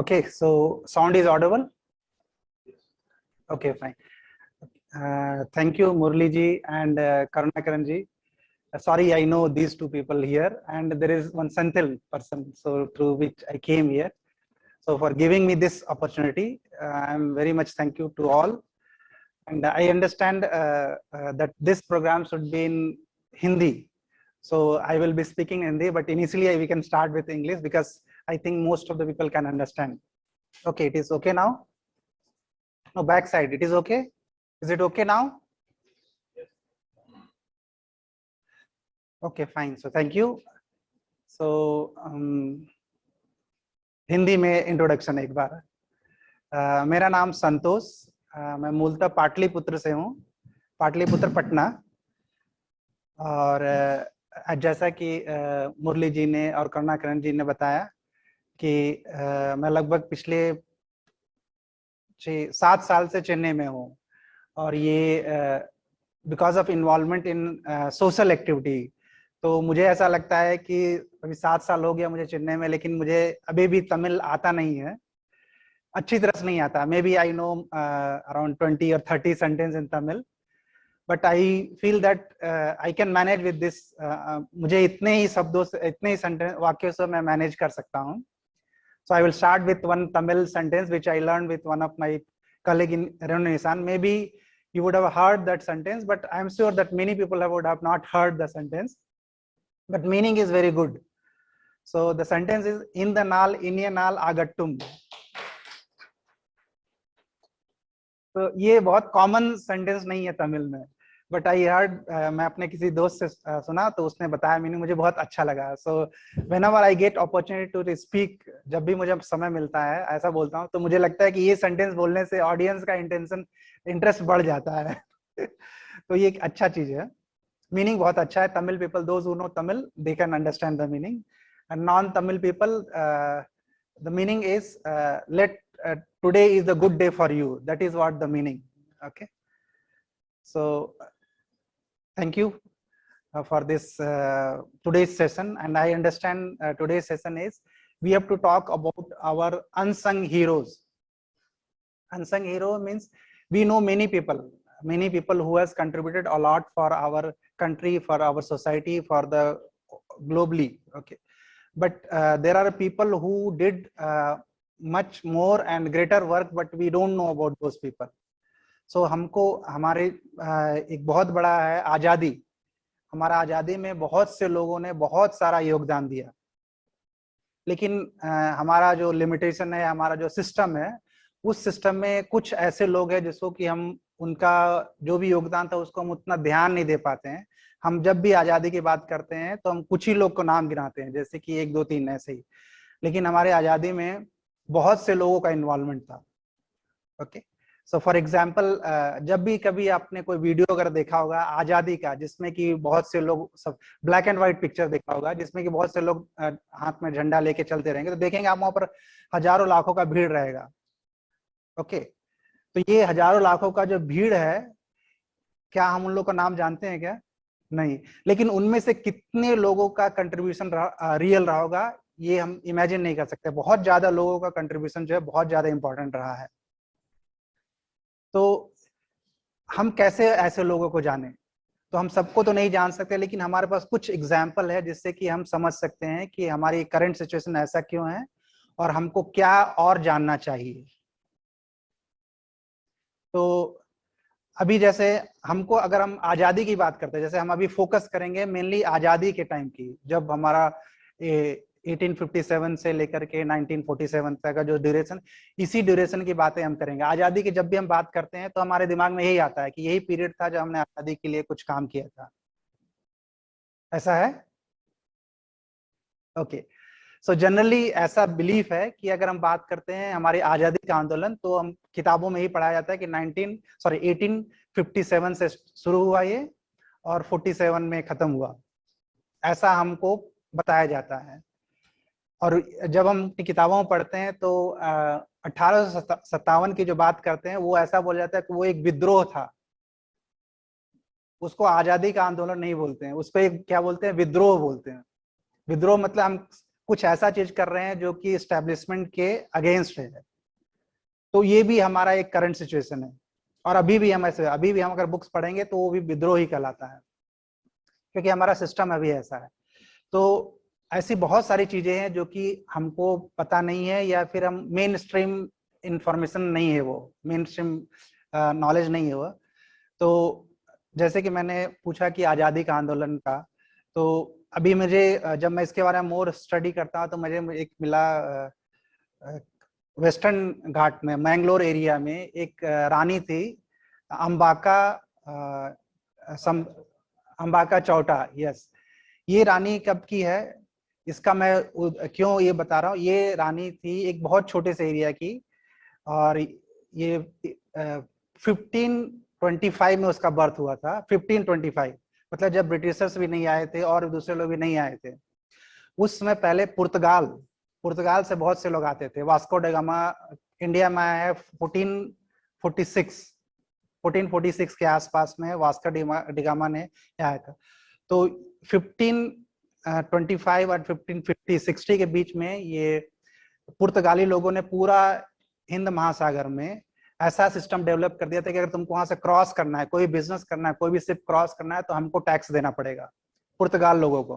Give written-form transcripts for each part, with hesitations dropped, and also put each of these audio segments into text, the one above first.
Okay, so sound is audible? Okay, fine. Thank you, Murli ji and Karunakaran ji. Sorry, I know these two people here, and there is one Senthil person, so through which I came here. So for giving me this opportunity, I'm very much thank you to all. And I understand that this program should be in Hindi. So I will be speaking Hindi, but initially we can start with English because I think most of the people can understand. Okay, it is okay now? No, backside, it is okay? Is it okay now? Okay, fine. So thank you. So Hindi में introduction एक बार. मेरा नाम संतोष, मैं मूलतः पाटलिपुत्र से हूँ, पाटलिपुत्र पटना. और जैसा कि मुरली जी ने और करुणाकरण जी ने बताया कि मैं लगभग पिछले 7 साल से चेन्नई में हूँ. और ये because of involvement in social activity. तो मुझे ऐसा लगता है कि अभी 7 साल हो गया मुझे चेन्नई में, लेकिन मुझे अभी भी तमिल आता नहीं है, अच्छी तरह से नहीं आता. Maybe I know around 20 or 30 sentence in Tamil, but I feel that I can manage with this. मुझे इतने ही शब्दों से, इतने ही सेंटेंस वाक्यों से मैं मैनेज कर सकता हूँ. So I will start with one Tamil sentence which I learned with one of my colleague in Renaissance. Maybe you would have heard that sentence, but I am sure that many people would have not heard the sentence. But meaning is very good. So the sentence is in the nal inyanal agattum. तो ये बहुत common sentence नहीं है तमिल में, but I heard, मैं अपने किसी दोस्त से सुना तो उसने बताया, मीनिंग मुझे बहुत अच्छा लगा. So whenever I get opportunity to speak, जब भी मुझे समय मिलता है ऐसा बोलता हूँ, तो मुझे लगता है कि ये सेंटेंस बोलने से ऑडियंस का इंटरेस्ट बढ़ जाता है. तो ये एक अच्छा चीज है. मीनिंग बहुत अच्छा है. Tamil people, those who know Tamil, they can understand the meaning. And non Tamil people, the meaning is let today is the good day for you. That is what the meaning. Okay, so thank you for this today's session. And I understand today's session is we have to talk about our unsung heroes. Unsung hero means we know many people who has contributed a lot for our country, for our society, for the globally. Okay, but there are people who did much more and greater work, but we don't know about those people. So हमको हमारे एक बहुत बड़ा है आजादी. हमारा आजादी में बहुत से लोगों ने बहुत सारा योगदान दिया, लेकिन हमारा जो लिमिटेशन है, हमारा जो सिस्टम है, उस सिस्टम में कुछ ऐसे लोग हैं जिसको कि हम उनका जो भी योगदान था उसको हम उतना ध्यान नहीं दे पाते हैं. हम जब भी आजादी की बात करते हैं तो हम कुछ ही लोग को नाम गिनाते हैं, जैसे कि 1 2 3 ऐसे ही. लेकिन हमारे आजादी में बहुत से लोगों का इन्वॉल्वमेंट था. ओके, सो फॉर एग्जांपल, जब भी कभी आपने कोई वीडियो अगर देखा होगा आजादी का, जिसमें कि बहुत से लोग, सब ब्लैक एंड व्हाइट पिक्चर देखा होगा, जिसमें कि बहुत से लोग हाथ में झंडा लेके चलते रहेंगे, तो देखेंगे आप वहां पर हजारों लाखों का भीड़ रहेगा. ओके, तो ये हजारों लाखों का जो भीड़ है, क्या हम उन लोग का नाम जानते हैं क्या? नहीं. लेकिन उनमें से कितने लोगों का कंट्रीब्यूशन रियल रहा होगा, ये हम इमेजिन नहीं कर सकते. बहुत ज्यादा लोगों का कंट्रीब्यूशन जो है बहुत ज्यादा इंपॉर्टेंट रहा है. तो हम कैसे ऐसे लोगों को जाने? तो हम सबको तो नहीं जान सकते, लेकिन हमारे पास कुछ एग्जाम्पल है जिससे कि हम समझ सकते हैं कि हमारी करंट सिचुएशन ऐसा क्यों है और हमको क्या और जानना चाहिए. तो अभी जैसे हमको, अगर हम आजादी की बात करते हैं, जैसे हम अभी फोकस करेंगे मेनली आजादी के टाइम की, जब हमारा 1857 से लेकर के 1947 तक का जो ड्यूरेशन, इसी ड्यूरेशन की बातें हम करेंगे. आजादी की जब भी हम बात करते हैं तो हमारे दिमाग में यही आता है कि यही पीरियड था जब हमने आजादी के लिए कुछ काम किया था. ऐसा है? ओके, सो जनरली ऐसा बिलीफ है कि अगर हम बात करते हैं हमारी आजादी का आंदोलन, तो हम किताबों में ही पढ़ाया जाता है कि 1857 से शुरू हुआ ये और 47 में खत्म हुआ, ऐसा हमको बताया जाता है. और जब हम किताबों में पढ़ते हैं तो 1857 की जो बात करते हैं, वो ऐसा बोला जाता है कि वो एक विद्रोह था. उसको आजादी का आंदोलन नहीं बोलते हैं, उसको एक क्या बोलते हैं, विद्रोह बोलते हैं. विद्रोह मतलब हम कुछ ऐसा चीज कर रहे हैं जो कि इस्टेब्लिशमेंट के अगेंस्ट है। तो ये भी हमारा एक करंट सिचुएशन है, और अभी भी हम अगर बुक्स पढ़ेंगे तो वो भी विद्रोह ही कहलाता है, क्योंकि हमारा सिस्टम अभी ऐसा है। तो ऐसी बहुत सारी चीजें हैं जो कि हमको पता नहीं है, या फिर हम मेन स्ट्रीम इंफॉर्मेशन नहीं है, वो मेन स्ट्रीम नॉलेज नहीं है वो। तो जैसे कि मैंने पूछा कि आज़ादी का आंदोलन का, तो अभी मुझे जब मैं इसके बारे में मोर स्टडी करता हूँ तो मुझे एक मिला वेस्टर्न घाट में मैंगलोर एरिया में एक रानी थी, अंबाका अंबाका चौटा। यस, ये रानी कब की है, इसका मैं क्यों ये बता रहा हूँ। ये रानी थी एक बहुत छोटे से एरिया की, और ये 1525 में उसका बर्थ हुआ था। 1525 मतलब जब ब्रिटिशर्स भी नहीं आए थे और दूसरे लोग भी नहीं आए थे। उस समय पहले पुर्तगाल से बहुत से लोग आते थे। वास्को डा गामा इंडिया में आया है 1446 के आसपास में वास्को डी गामा ने आया था। तो 1525 और 1550-60 के बीच में ये पुर्तगाली लोगों ने पूरा हिंद महासागर में ऐसा सिस्टम डेवलप कर दिया था कि अगर तुमको वहां से क्रॉस करना है, कोई बिजनेस करना है, कोई भी शिप क्रॉस करना है, तो हमको टैक्स देना पड़ेगा पुर्तगाल लोगों को।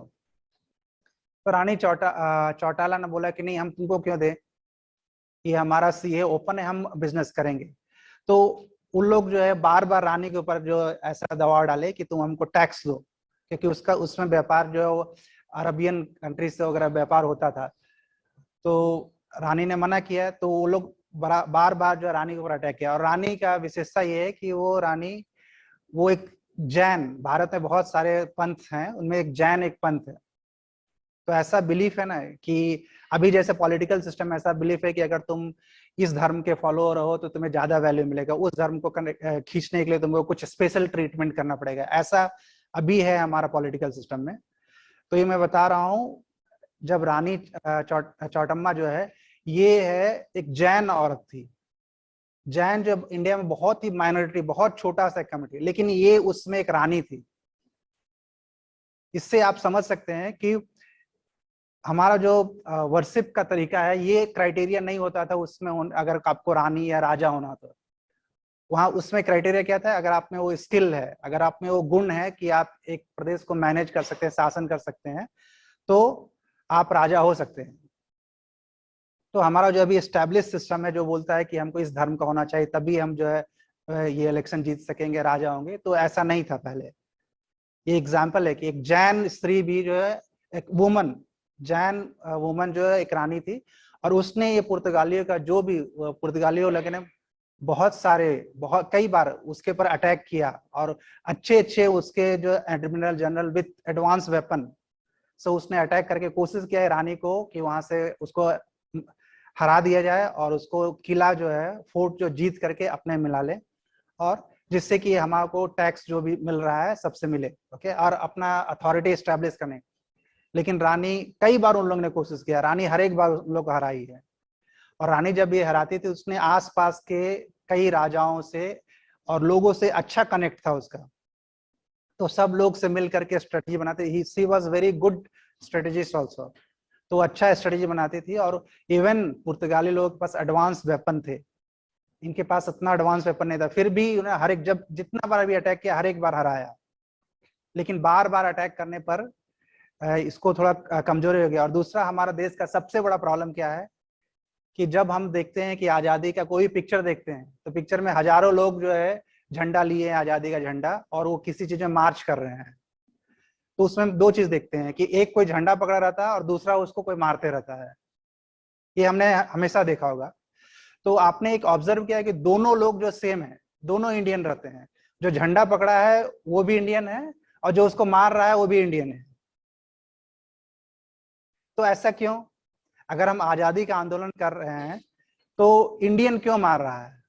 तो रानी चौटाला ने बोला कि नहीं, हम तुमको क्यों दें, ये हमारा सी है, ओपन है, हम बिजनेस करेंगे। तो उन लोग जो है बार बार रानी के ऊपर जो ऐसा दबाव डाले कि तुम हमको टैक्स दो, क्योंकि उसमें व्यापार जो अरबियन कंट्रीज से वगैरह व्यापार होता था। तो रानी ने मना किया, तो वो लोग बार बार जो रानी के ऊपर अटैक किया। और रानी का विशेषता ये है कि वो एक जैन, भारत में बहुत सारे पंथ हैं, उनमें एक जैन एक पंथ है। तो ऐसा बिलीफ है ना कि अभी जैसे पॉलिटिकल सिस्टम ऐसा बिलीफ है कि अगर तुम इस धर्म के फॉलोअर हो तो तुम्हें ज्यादा वैल्यू मिलेगा, उस धर्म को खींचने के लिए तुमको कुछ स्पेशल ट्रीटमेंट करना पड़ेगा। ऐसा अभी है हमारा पॉलिटिकल सिस्टम में। तो ये मैं बता रहा हूँ, जब रानी चौटम्मा जो है, ये है एक जैन औरत थी। जैन जब इंडिया में बहुत ही माइनॉरिटी, बहुत छोटा सा कम्युनिटी, लेकिन ये उसमें एक रानी थी। इससे आप समझ सकते हैं कि हमारा जो वर्शिप का तरीका है, ये क्राइटेरिया नहीं होता था उसमें अगर आपको रानी या राजा होना तो। वहां उसमें क्राइटेरिया क्या था, अगर आप में वो स्किल है, अगर आप में वो गुण है कि आप एक प्रदेश को मैनेज कर सकते हैं, शासन कर सकते हैं, तो आप राजा हो सकते हैं। तो हमारा जो अभी एस्टैब्लिश सिस्टम है जो बोलता है कि हमको इस धर्म का होना चाहिए तभी हम जो है ये इलेक्शन जीत सकेंगे, राजा होंगे, तो ऐसा नहीं था पहले। ये एग्जाम्पल है कि एक जैन स्त्री भी जो है, एक जैन वुमन जो है एक रानी थी, और उसने ये पुर्तगालियों का जो भी पुर्तगालियों लोगों ने बहुत कई बार उसके ऊपर अटैक किया, और अच्छे उसके जो admiral general with advance weapon, so उसने अटैक करके कोशिश किया है रानी को कि वहां से उसको हरा दिया जाए और उसको किला जो है, फोर्ट जो जीत करके अपने मिला ले, और जिससे कि हमारे को टैक्स जो भी मिल रहा है सबसे मिले, ओके, और अपना अथॉरिटी एस्टेब्लिश करने। लेकिन रानी कई बार उन लोगों ने कोशिश किया, रानी हर एक बार उन लोग को हराई है। और रानी जब ये हराती थी, उसने आसपास के कई राजाओं से और लोगों से अच्छा कनेक्ट था उसका, तो सब लोग से मिल करके स्ट्रेटजी बनाते। He she was very good strategist also. तो अच्छा स्ट्रेटजी बनाती थी, और इवन पुर्तगाली लोगों के पास एडवांस वेपन थे, इनके पास इतना एडवांस वेपन नहीं था, फिर भी उन्हें हर एक, जब जितना बार भी अटैक किया हर एक बार हराया। लेकिन बार बार अटैक करने पर इसको थोड़ा कमजोरी हो गया। और दूसरा, हमारा देश का सबसे बड़ा प्रॉब्लम क्या है कि जब हम देखते हैं कि आजादी का कोई पिक्चर देखते हैं, तो पिक्चर में हजारों लोग जो है झंडा लिए हैं, आजादी का झंडा, और वो किसी चीज में मार्च कर रहे हैं। तो उसमें दो चीज देखते हैं कि एक कोई झंडा पकड़ा रहता है और दूसरा उसको कोई मारते रहता है। ये हमने हमेशा देखा होगा। तो आपने एक ऑब्जर्व किया कि दोनों लोग जो सेम है, दोनों इंडियन रहते हैं। जो झंडा पकड़ा है वो भी इंडियन है, और जो उसको मार रहा है वो भी इंडियन है। तो ऐसा क्यों? अगर हम आजादी का आंदोलन कर रहे हैं तो इंडियन क्यों मार रहा है?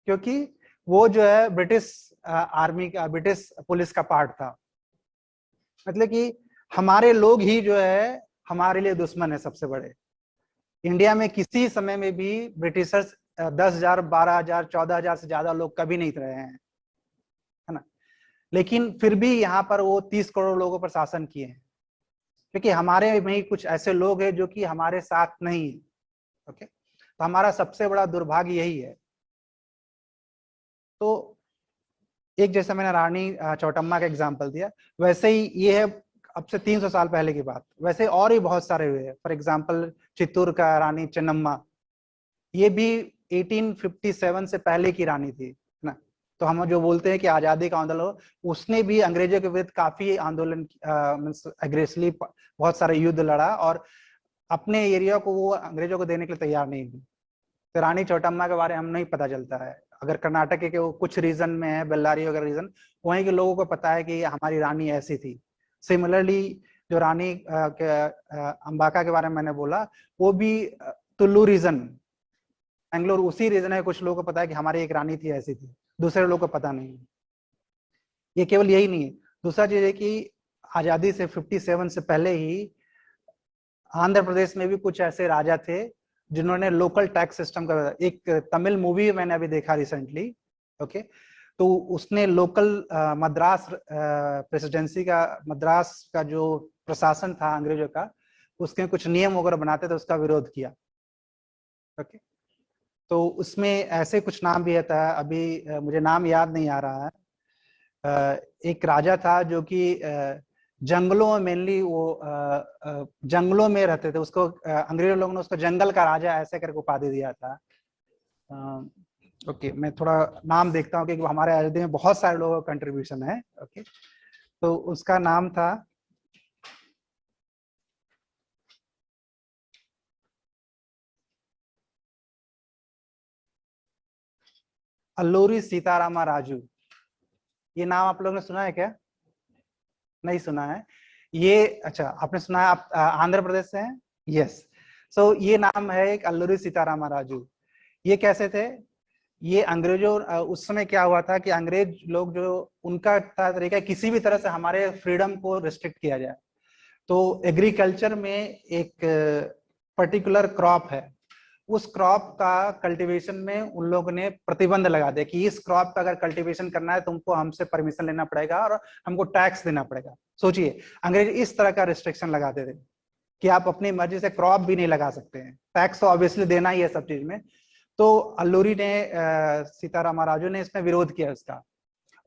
क्योंकि वो जो है ब्रिटिश आर्मी का, ब्रिटिश पुलिस का पार्ट था। मतलब कि हमारे लोग ही जो है हमारे लिए दुश्मन है सबसे बड़े। इंडिया में किसी समय में भी ब्रिटिशर्स 10,000, 12,000, 14,000 से ज्यादा लोग कभी नहीं रहे हैं, है ना। लेकिन फिर भी यहाँ पर वो 30 करोड़ लोगों पर शासन किए हैं। क्योंकि हमारे में ही कुछ ऐसे लोग हैं जो कि हमारे साथ नहीं है। ओके, तो हमारा सबसे बड़ा दुर्भाग्य यही है। तो एक जैसे मैंने रानी चौटम्मा का एग्जाम्पल दिया, वैसे ही ये है अब से 300 साल पहले की बात, वैसे और भी बहुत सारे हुए हैं। फॉर एग्जाम्पल चित्तूर का रानी चेन्नम्मा, ये भी 1857 से पहले की रानी थी ना। तो हम जो बोलते हैं कि आजादी का आंदोलन हो, उसने भी अंग्रेजों के विरुद्ध काफी आंदोलन एग्रेसिवली बहुत सारे युद्ध लड़ा, और अपने एरिया को वो अंग्रेजों को देने के लिए तैयार नहीं थी। तो रानी चौटम्मा के बारे में हम नहीं पता चलता है। अगर कर्नाटक के वो कुछ रीजन में है, बेल्लारी वगैरह रीजन, वहीं के लोगों को पता है कि हमारी रानी ऐसी थी। सिमिलरली जो रानी अंबाका के बारे में मैंने बोला, वो भी तुल्लू रीजन, बैंगलोर, उसी रीजन है, कुछ लोगों को पता है कि हमारी एक रानी थी, ऐसी थी, दूसरे लोगों को पता नहीं। ये केवल यही नहीं है, दूसरा चीज है कि आजादी से 57 से पहले ही आंध्र प्रदेश में भी कुछ ऐसे राजा थे जिन्होंने लोकल टैक्स सिस्टम का, एक तमिल मूवी मैंने अभी देखा रिसेंटली, ओके, तो उसने लोकल मद्रास प्रेसिडेंसी का, मद्रास का जो प्रशासन था अंग्रेजों का, उसके कुछ नियम वगैरह बनाते थे, उसका विरोध किया। ओके, तो उसमें ऐसे कुछ नाम भी था, अभी मुझे नाम याद नहीं आ रहा है। एक राजा था जो कि जंगलों में, मेनली वो जंगलों में रहते थे, उसको अंग्रेज लोगों ने उसको जंगल का राजा ऐसे करके उपाधि दिया था। ओके, मैं थोड़ा नाम देखता हूँ क्योंकि हमारे आजादी में बहुत सारे लोगों का कंट्रीब्यूशन है। ओके, तो उसका नाम था अल्लूरी सीतारामा राजू। ये नाम आप लोगों ने सुना है क्या? नहीं सुना है ये? अच्छा, आपने सुना है, आप आंध्र प्रदेश से हैं? यस। सो ये नाम है एक अल्लूरी सीतारामा राजू। ये कैसे थे? ये अंग्रेजों, उस समय क्या हुआ था कि अंग्रेज लोग जो, उनका तरीका किसी भी तरह से हमारे फ्रीडम को रिस्ट्रिक्ट किया जाए। तो एग्रीकल्चर में एक पर्टिकुलर क्रॉप है, उस क्रॉप का कल्टीवेशन में उन लोगों ने प्रतिबंध लगा दिया कि इस क्रॉप का अगर कल्टीवेशन करना है तुमको हमसे परमिशन लेना पड़ेगा और हमको टैक्स देना पड़ेगा। सोचिए, अंग्रेज इस तरह का रिस्ट्रिक्शन लगाते थे कि आप अपनी मर्जी से क्रॉप भी नहीं लगा सकते हैं, टैक्स तो ऑब्वियसली देना ही है सब चीज में। तो अल्लूरी ने, सीतारामा राजू ने इसमें विरोध किया इसका,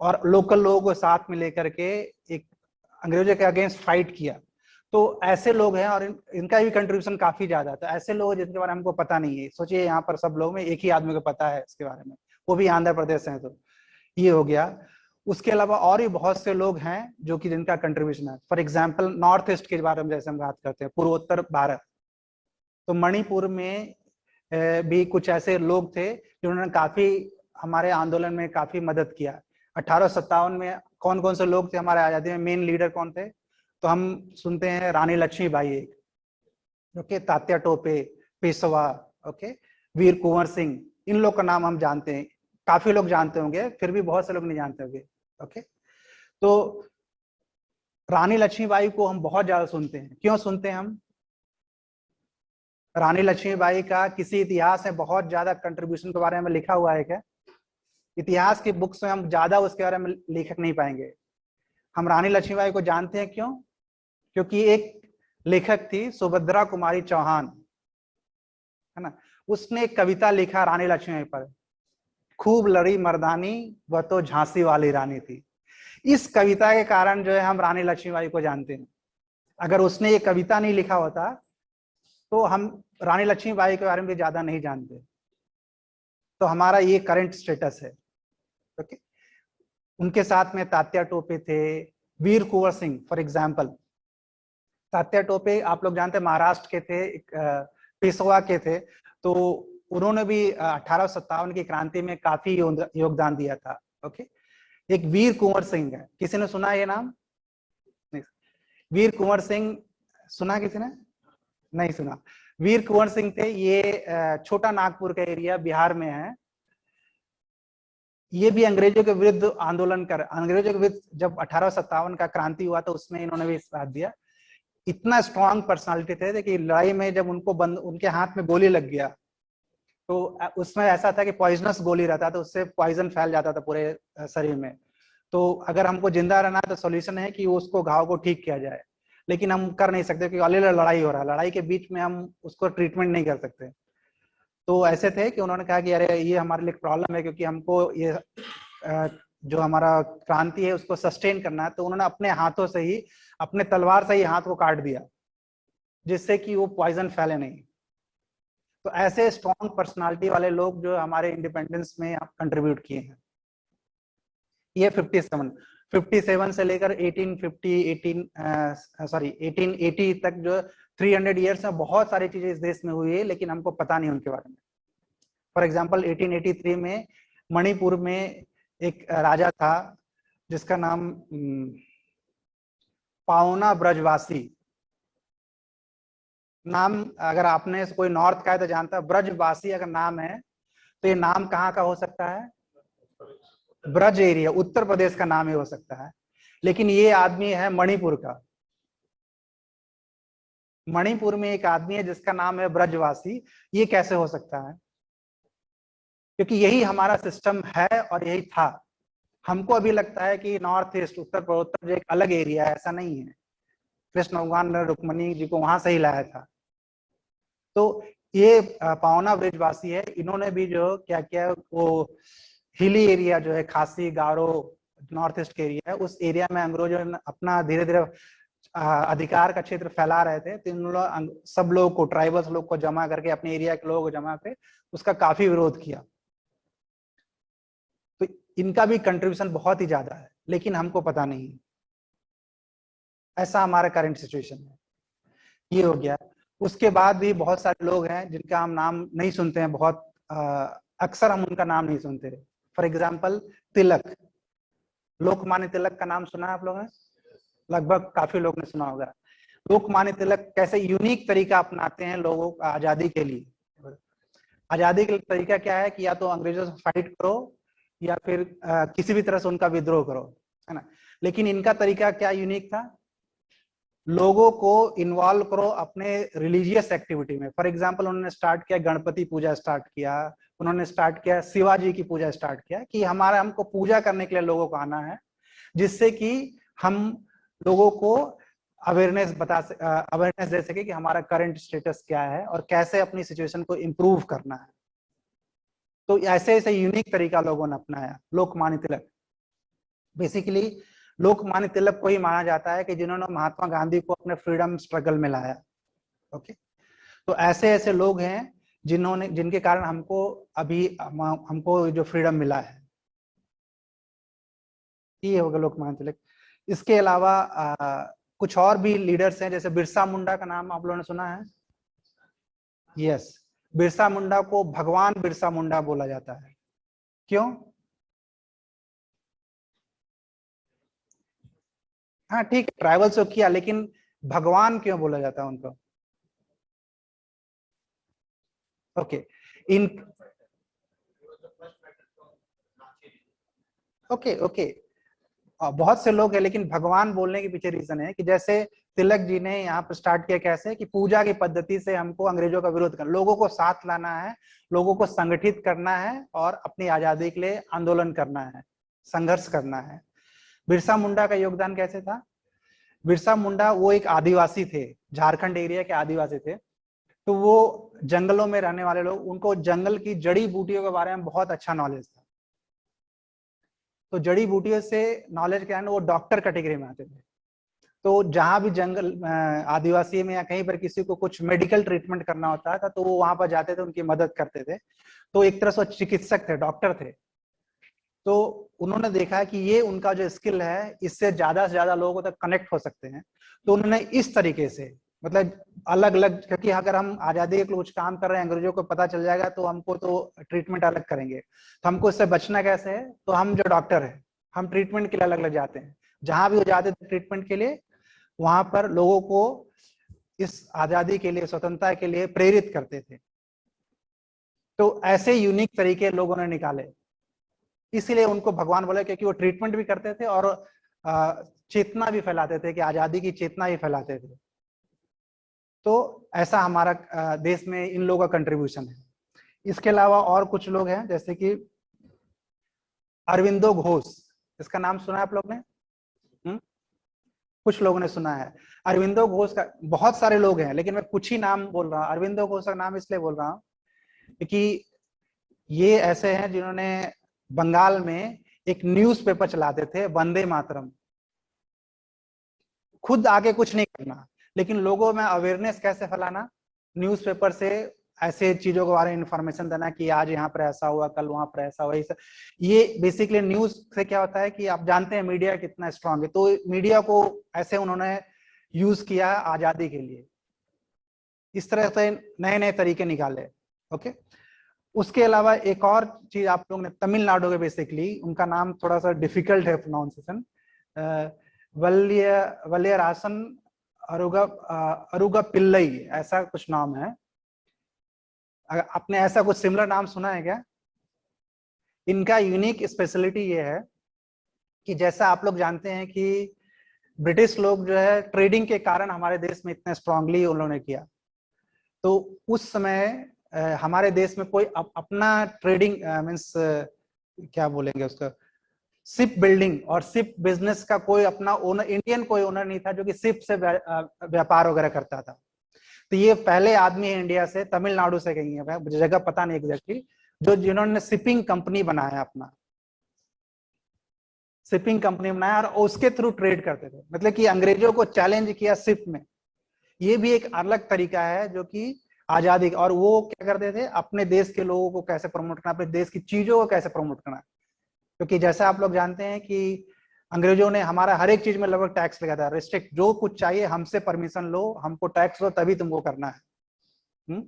और लोकल लोगों को साथ में लेकर के एक अंग्रेजों के अगेंस्ट फाइट किया। तो ऐसे लोग हैं, और इनका भी कंट्रीब्यूशन काफी ज्यादा था। ऐसे लोग जिनके बारे में हमको पता नहीं है, सोचिए यहाँ पर सब लोग में एक ही आदमी को पता है इसके बारे में, वो भी आंध्र प्रदेश से है। तो ये हो गया। उसके अलावा और भी बहुत से लोग हैं जो कि जिनका कंट्रीब्यूशन है। फॉर एग्जाम्पल नॉर्थ ईस्ट के बारे में जैसे हम बात करते हैं, पूर्वोत्तर भारत, तो मणिपुर में भी कुछ ऐसे लोग थे जिन्होंने काफी हमारे आंदोलन में काफी मदद किया। 1857 में कौन कौन से लोग थे हमारे आजादी में, मेन लीडर कौन थे? तो हम सुनते हैं रानी लक्ष्मीबाई एक, ओके, तात्या टोपे, पेशवा, ओके, वीर कुंवर सिंह, इन लोग का नाम हम जानते हैं, काफी लोग जानते होंगे, फिर भी बहुत से लोग नहीं जानते होंगे। ओके, तो रानी लक्ष्मीबाई को हम बहुत ज्यादा सुनते हैं। क्यों सुनते हैं हम? रानी लक्ष्मीबाई का किसी इतिहास में बहुत ज्यादा कंट्रीब्यूशन के बारे में लिखा हुआ है क्या? इतिहास की बुक्स में हम ज्यादा उसके बारे में लेखक नहीं पाएंगे। हम रानी लक्ष्मीबाई को जानते हैं क्यों? क्योंकि एक लेखक थी सुभद्रा कुमारी चौहान, है ना, उसने एक कविता लिखा रानी लक्ष्मीबाई पर, खूब लड़ी मर्दानी वह तो झांसी वाली रानी थी। इस कविता के कारण जो है हम रानी लक्ष्मीबाई को जानते हैं। अगर उसने ये कविता नहीं लिखा होता तो हम रानी लक्ष्मीबाई के बारे में भी ज्यादा नहीं जानते। तो हमारा ये करंट स्टेटस है। ओके, उनके साथ में तात्या टोपे थे, वीर कुंवर सिंह फॉर एग्जाम्पल। तात्या टोपे आप लोग जानते हैं महाराष्ट्र के थे, पेशवा के थे। तो उन्होंने भी 1857 की क्रांति में काफी योगदान दिया था। ओके, एक वीर कुंवर सिंह है, किसी ने सुना ये नाम? नहीं। वीर कुंवर सिंह सुना किसी ने? नहीं सुना। वीर कुंवर सिंह थे, ये छोटा नागपुर का एरिया बिहार में है। ये भी अंग्रेजों के विरुद्ध आंदोलन कर, अंग्रेजों के विरुद्ध जब 1857 का क्रांति हुआ तो उसमें इन्होंने भी साथ दिया। इतना स्ट्रांग पर्सनालिटी थे कि लड़ाई में जब उनको उनके हाथ में गोली लग गया तो उसमें ऐसा था कि पॉइजनस गोली रहता था, उससे पॉइजन फैल जाता था पूरे शरीर में। तो अगर हमको जिंदा रहना है तो सॉल्यूशन है कि उसको घाव को ठीक किया जाए। लेकिन हम कर नहीं सकते क्योंकि ऑलरेडी लड़ाई हो रहा है, लड़ाई के बीच में हम उसको ट्रीटमेंट नहीं कर सकते। तो ऐसे थे कि उन्होंने कहा कि अरे ये हमारे लिए प्रॉब्लम है, क्योंकि हमको ये जो हमारा क्रांति है उसको सस्टेन करना है। तो उन्होंने अपने हाथों से ही, अपने तलवार से ही हाथ को काट दिया, जिससे कि वो पॉइजन फैले नहीं। तो ऐसे स्ट्रॉन्ग पर्सनालिटी वाले लोग जो हमारे इंडिपेंडेंस में कंट्रीब्यूट किए हैं। ये 57 से लेकर 1880 तक जो 300 ईयर्स में बहुत सारी चीजें इस देश में हुई है, लेकिन हमको पता नहीं उनके बारे में। फॉर एग्जाम्पल 1883 में मणिपुर में एक राजा था जिसका नाम पाओना ब्रजवासी नाम, अगर आपने कोई नॉर्थ का है तो जानता है, ब्रजवासी अगर नाम है तो ये नाम कहाँ का हो सकता है? ब्रज एरिया, उत्तर प्रदेश का नाम ही हो सकता है। लेकिन ये आदमी है मणिपुर का। मणिपुर में एक आदमी है जिसका नाम है ब्रजवासी। ये कैसे हो सकता है? क्योंकि यही हमारा सिस्टम है और यही था। हमको अभी लगता है कि नॉर्थ ईस्ट, उत्तर पूर्वोत्तर जो एक अलग एरिया है, ऐसा नहीं है। कृष्ण भगवान ने रुक्मणी जी को वहां से ही लाया था। तो ये पावना ब्रजवासी है, इन्होंने भी जो क्या किया, वो हिली एरिया जो है, खासी गारो नॉर्थ ईस्ट के एरिया है, उस एरिया में अंग्रेजों ने अपना धीरे धीरे अधिकार का क्षेत्र फैला रहे थे। तो इन लोग सब लोग को, ट्राइबल्स लोग को जमा करके, अपने एरिया के लोगों को जमा करके उसका काफी विरोध किया। तो इनका भी कंट्रीब्यूशन बहुत ही ज्यादा है, लेकिन हमको पता नहीं। ऐसा हमारा करंट सिचुएशन है। ये हो गया। उसके बाद भी बहुत सारे लोग हैं जिनका हम नाम नहीं सुनते हैं, बहुत अक्सर हम उनका नाम नहीं सुनते। फॉर एग्जाम्पल तिलक, लोकमान्य तिलक का नाम सुना है आप लोगों ने? लगभग काफी लोग ने सुना होगा। लोकमान्य तिलक कैसे यूनिक तरीका अपनाते हैं लोगों को आजादी के लिए। आजादी का तरीका क्या है कि या तो अंग्रेजों से फाइट करो या फिर किसी भी तरह से उनका विद्रोह करो, है ना। लेकिन इनका तरीका क्या यूनिक था? लोगों को इन्वॉल्व करो अपने रिलीजियस एक्टिविटी में। फॉर एग्जाम्पल उन्होंने स्टार्ट किया गणपति पूजा स्टार्ट किया, उन्होंने स्टार्ट किया शिवाजी की पूजा स्टार्ट किया, कि हमको पूजा करने के लिए लोगों को आना है, जिससे कि हम लोगों को अवेयरनेस दे सके कि हमारा करंट स्टेटस क्या है और कैसे अपनी सिचुएशन को इम्प्रूव करना है। तो ऐसे ऐसे यूनिक तरीका लोगों ने अपनाया। लोकमान्य तिलक, बेसिकली लोकमान्य तिलक को ही माना जाता है कि जिन्होंने महात्मा गांधी को अपने फ्रीडम स्ट्रगल में लाया। ओके, तो ऐसे ऐसे लोग हैं जिनके कारण हमको जो फ्रीडम मिला है, ये होगा लोकमान्य तिलक। इसके अलावा कुछ और भी लीडर्स हैं, जैसे बिरसा मुंडा का नाम आप लोगों ने सुना है? यस, बिरसा मुंडा को भगवान बिरसा मुंडा बोला जाता है। क्यों? हाँ ठीक है, ट्राइबल्स को किया, लेकिन भगवान क्यों बोला जाता है उनको? ओके, इन ओके ओके, बहुत से लोग हैं, लेकिन भगवान बोलने के पीछे रीजन है कि जैसे तिलक जी ने यहाँ पर स्टार्ट किया कैसे, कि पूजा की पद्धति से हमको अंग्रेजों का विरोध करना, लोगों को साथ लाना है, लोगों को संगठित करना है और अपनी आजादी के लिए आंदोलन करना है, संघर्ष करना है। बिरसा मुंडा का योगदान कैसे था? बिरसा मुंडा वो एक आदिवासी थे, झारखंड एरिया के आदिवासी थे। तो वो जंगलों में रहने वाले लोग, उनको जंगल की जड़ी बूटियों के बारे में बहुत अच्छा नॉलेज था। तो जड़ी बूटियों से नॉलेज के कारण वो डॉक्टर कैटेगरी में आते थे। तो जहां भी जंगल आदिवासी में या कहीं पर किसी को कुछ मेडिकल ट्रीटमेंट करना होता था तो वो वहां पर जाते थे, उनकी मदद करते थे। तो एक तरह से चिकित्सक थे, डॉक्टर थे। तो उन्होंने देखा कि ये उनका जो स्किल है, इससे ज्यादा से ज्यादा लोगों तक कनेक्ट हो सकते हैं। तो उन्होंने इस तरीके से, मतलब अलग अलग, क्योंकि अगर हम आजादी के लिए कुछ काम कर रहे हैं, अंग्रेजों को पता चल जाएगा तो हमको तो ट्रीटमेंट अलग करेंगे। तो हमको इससे बचना कैसे है? तो हम जो डॉक्टर है, हम ट्रीटमेंट के लिए अलग अलग जाते हैं। जहां भी वो जाते थे ट्रीटमेंट के लिए, वहां पर लोगों को इस आजादी के लिए, स्वतंत्रता के लिए प्रेरित करते थे। तो ऐसे यूनिक तरीके लोगों ने निकाले, इसीलिए उनको भगवान बोले, क्योंकि वो ट्रीटमेंट भी करते थे और चेतना भी फैलाते थे, कि आजादी की चेतना भी फैलाते थे। तो ऐसा हमारा देश में इन लोगों का कंट्रीब्यूशन है। इसके अलावा और कुछ लोग हैं, जैसे कि अरविंदो घोष, इसका नाम सुना है आप लोग ने? कुछ लोगों ने सुना है। अरविंदो घोष का बहुत सारे लोग हैं, लेकिन मैं कुछ ही नाम बोल रहा हूँ। अरविंदो घोष का नाम इसलिए बोल रहा हूँ क्योंकि ये ऐसे हैं जिन्होंने बंगाल में एक न्यूज़पेपर चलाते थे, वंदे मातरम। खुद आगे कुछ नहीं करना, लेकिन लोगों में अवेयरनेस कैसे फैलाना, न्यूज़पेपर से ऐसे चीजों के बारे में इंफॉर्मेशन देना कि आज यहाँ पर ऐसा हुआ, कल वहां पर ऐसा हुआ। ये बेसिकली न्यूज से क्या होता है कि आप जानते हैं मीडिया कितना स्ट्रांग है, तो मीडिया को ऐसे उन्होंने यूज किया आजादी के लिए, इस तरह से नए नए तरीके निकाले। ओके, उसके अलावा एक और चीज आप लोगों ने, तमिलनाडु के बेसिकली उनका नाम थोड़ा सा डिफिकल्ट है प्रोनाउंसिएशन, वल्लियरासन अरुगा अरुगा पिल्लई, ऐसा कुछ नाम है। आपने ऐसा कुछ सिमिलर नाम सुना है क्या? इनका यूनिक स्पेशलिटी ये है कि जैसा आप लोग जानते हैं कि ब्रिटिश लोग जो है ट्रेडिंग के कारण हमारे देश में इतने स्ट्रांगली उन्होंने किया, तो उस समय हमारे देश में कोई अपना ट्रेडिंग मीन्स क्या बोलेंगे उसका, शिप बिल्डिंग और शिप बिजनेस का कोई अपना ओनर, इंडियन कोई ओनर नहीं था जो कि शिप से व्यापार वगैरह करता था। तो ये पहले आदमी है इंडिया से, तमिलनाडु से कहीं है, मुझे जगह पता नहीं एग्जैक्टली, जो जिन्होंने शिपिंग कंपनी बनाया, अपना शिपिंग कंपनी बनाया और उसके थ्रू ट्रेड करते थे, मतलब कि अंग्रेजों को चैलेंज किया शिप में। ये भी एक अलग तरीका है जो कि आजादी, और वो क्या करते थे, अपने देश के लोगों को कैसे प्रमोट करना, अपने देश की चीजों को कैसे प्रमोट करना। क्योंकि जैसा आप लोग जानते हैं कि अंग्रेजों ने हमारा हर एक चीज में लगभग टैक्स लगाया था, रिस्ट्रिक्ट, जो कुछ चाहिए हमसे परमिशन लो, हमको टैक्स दो तभी तुमको करना है।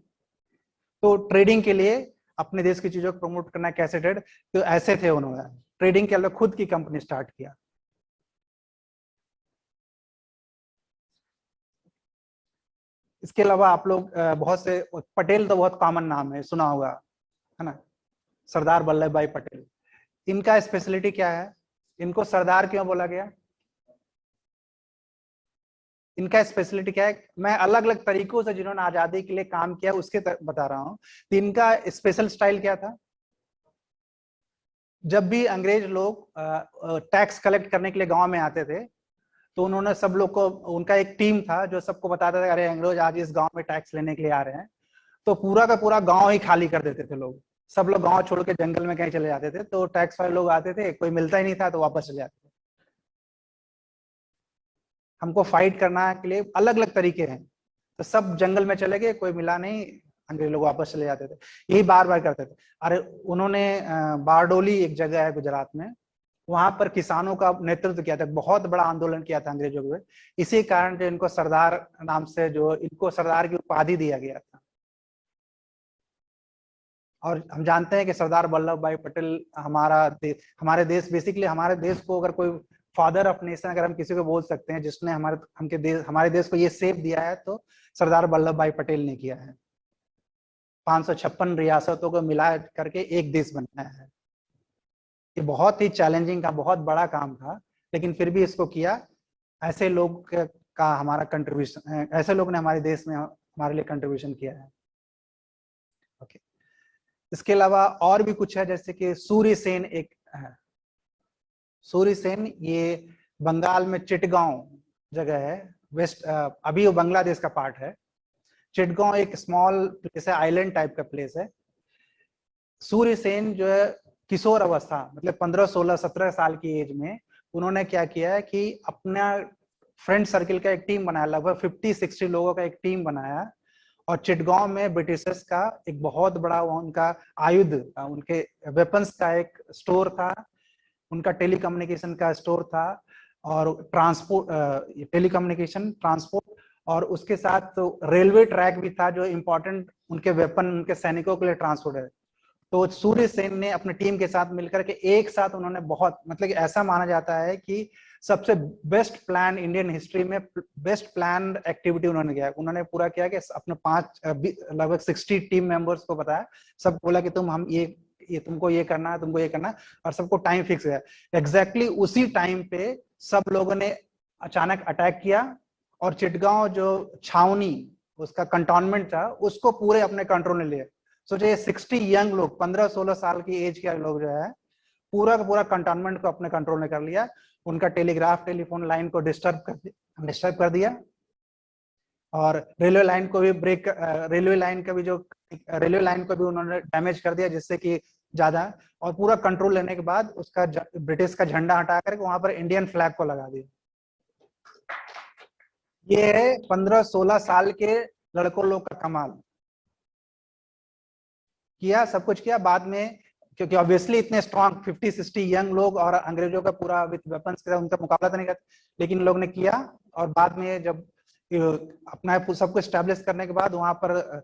तो ट्रेडिंग के लिए अपने देश की चीजों को प्रमोट करना, कैसे ट्रेड, तो ऐसे थे उन्होंने ट्रेडिंग के लिए खुद की कंपनी स्टार्ट किया। इसके अलावा आप लोग बहुत से, पटेल तो बहुत कॉमन नाम है, सुना होगा, है ना, सरदार वल्लभ भाई पटेल। इनका स्पेशलिटी क्या है, इनको सरदार क्यों बोला गया, इनका स्पेशलिटी क्या है? मैं अलग अलग तरीकों से जिन्होंने आजादी के लिए काम किया उसके बता रहा हूँ। तो इनका स्पेशल स्टाइल क्या था, जब भी अंग्रेज लोग टैक्स कलेक्ट करने के लिए गांव में आते थे, तो उन्होंने सब लोग को, उनका एक टीम था जो सबको बताता था, अरे अंग्रेज आज इस गांव में टैक्स लेने के लिए आ रहे हैं, तो पूरा का पूरा गांव ही खाली कर देते थे लोग। सब लोग गांव छोड़ के जंगल में कहीं चले जाते थे, तो टैक्स वाले लोग आते थे, कोई मिलता ही नहीं था तो वापस चले जाते थे। हमको फाइट करना के लिए अलग अलग तरीके हैं, तो सब जंगल में चले गए, कोई मिला नहीं, अंग्रेज लोग वापस चले जाते थे, यही बार बार करते थे। अरे उन्होंने बारडोली एक जगह है गुजरात में, वहां पर किसानों का नेतृत्व किया था, बहुत बड़ा आंदोलन किया था अंग्रेजों के, इसी कारण जो इनको सरदार नाम से, जो इनको सरदार की उपाधि दिया गया था। और हम जानते हैं कि सरदार वल्लभ भाई पटेल हमारे देश बेसिकली, हमारे देश को अगर कोई फादर ऑफ नेशन अगर हम किसी को बोल सकते हैं जिसने हमारे देश को ये सेव दिया है, तो सरदार वल्लभ भाई पटेल ने किया है। 556 रियासतों को मिला करके एक देश बनाया है। ये बहुत ही चैलेंजिंग का, बहुत बड़ा काम था, लेकिन फिर भी इसको किया। ऐसे लोग का हमारा कंट्रीब्यूशन, ऐसे लोग ने हमारे देश में हमारे लिए कंट्रीब्यूशन किया है। ओके, इसके अलावा और भी कुछ है, जैसे कि सूर्य सेन एक है। सूर्य सेन ये बंगाल में चिटगांव जगह है, वेस्ट, अभी वो बांग्लादेश का पार्ट है। चिटगांव एक स्मॉल प्लेस है, आइलैंड टाइप का प्लेस है। सूर्य सेन जो है किशोर अवस्था, मतलब 15, 16, 17 साल की एज में उन्होंने क्या किया है कि अपना फ्रेंड सर्किल का एक टीम बनाया, लगभग 50-60 लोगों का एक टीम बनाया, और चिटगांव में ब्रिटिशर्स का एक बहुत बड़ा उनका आयुध, उनके वेपन्स का एक स्टोर था, उनका टेलीकम्युनिकेशन का स्टोर था, और ट्रांसपोर्ट, टेलीकम्युनिकेशन, ट्रांसपोर्ट, और उसके साथ तो रेलवे ट्रैक भी था जो इंपॉर्टेंट उनके वेपन, उनके सैनिकों के लिए ट्रांसपोर्ट है। तो सूर्य सेन ने अपने टीम के साथ मिलकर के एक साथ उन्होंने बहुत, मतलब कि ऐसा माना जाता है कि सबसे बेस्ट प्लान इंडियन हिस्ट्री में, बेस्ट प्लान एक्टिविटी उन्होंने किया। उन्होंने पूरा किया कि अपने लगभग 60 टीम मेंबर्स को बताया, सब बोला कि हम ये तुमको ये करना है, तुमको ये करना है, और सबको टाइम फिक्स है। एग्जैक्टली उसी टाइम पे सब लोगों ने अचानक अटैक किया, और चिटगांव जो छावनी उसका कंटोनमेंट था उसको पूरे अपने कंट्रोल में लिया। सोचिए 60 यंग लोग, 15-16 साल की एज के लोग जो है, पूरा का पूरा कंटोनमेंट को अपने कंट्रोल में कर लिया। उनका टेलीग्राफ, टेलीफोन लाइन को डिस्टर्ब कर दिया, डिस्टर्ब कर दिया, और रेलवे लाइन को भी रेलवे लाइन का भी जो रेलवे लाइन को भी उन्होंने डैमेज कर दिया, जिससे कि ज्यादा, और पूरा कंट्रोल लेने के बाद उसका ब्रिटिश का झंडा हटा करके वहां पर इंडियन फ्लैग को लगा दिया। ये है 15-16 साल के लड़कों लोग का कमाल। किया, सब कुछ किया। बाद में क्योंकि ऑब्वियसली इतने स्ट्रॉन्ग 50-60 यंग लोग और अंग्रेजों का पूरा विद वेपन्स के साथ उनका मुकाबला तो नहीं करते, लेकिन लोग ने किया। और बाद में जब अपना सब कुछ स्टैब्लिश करने के बाद वहां पर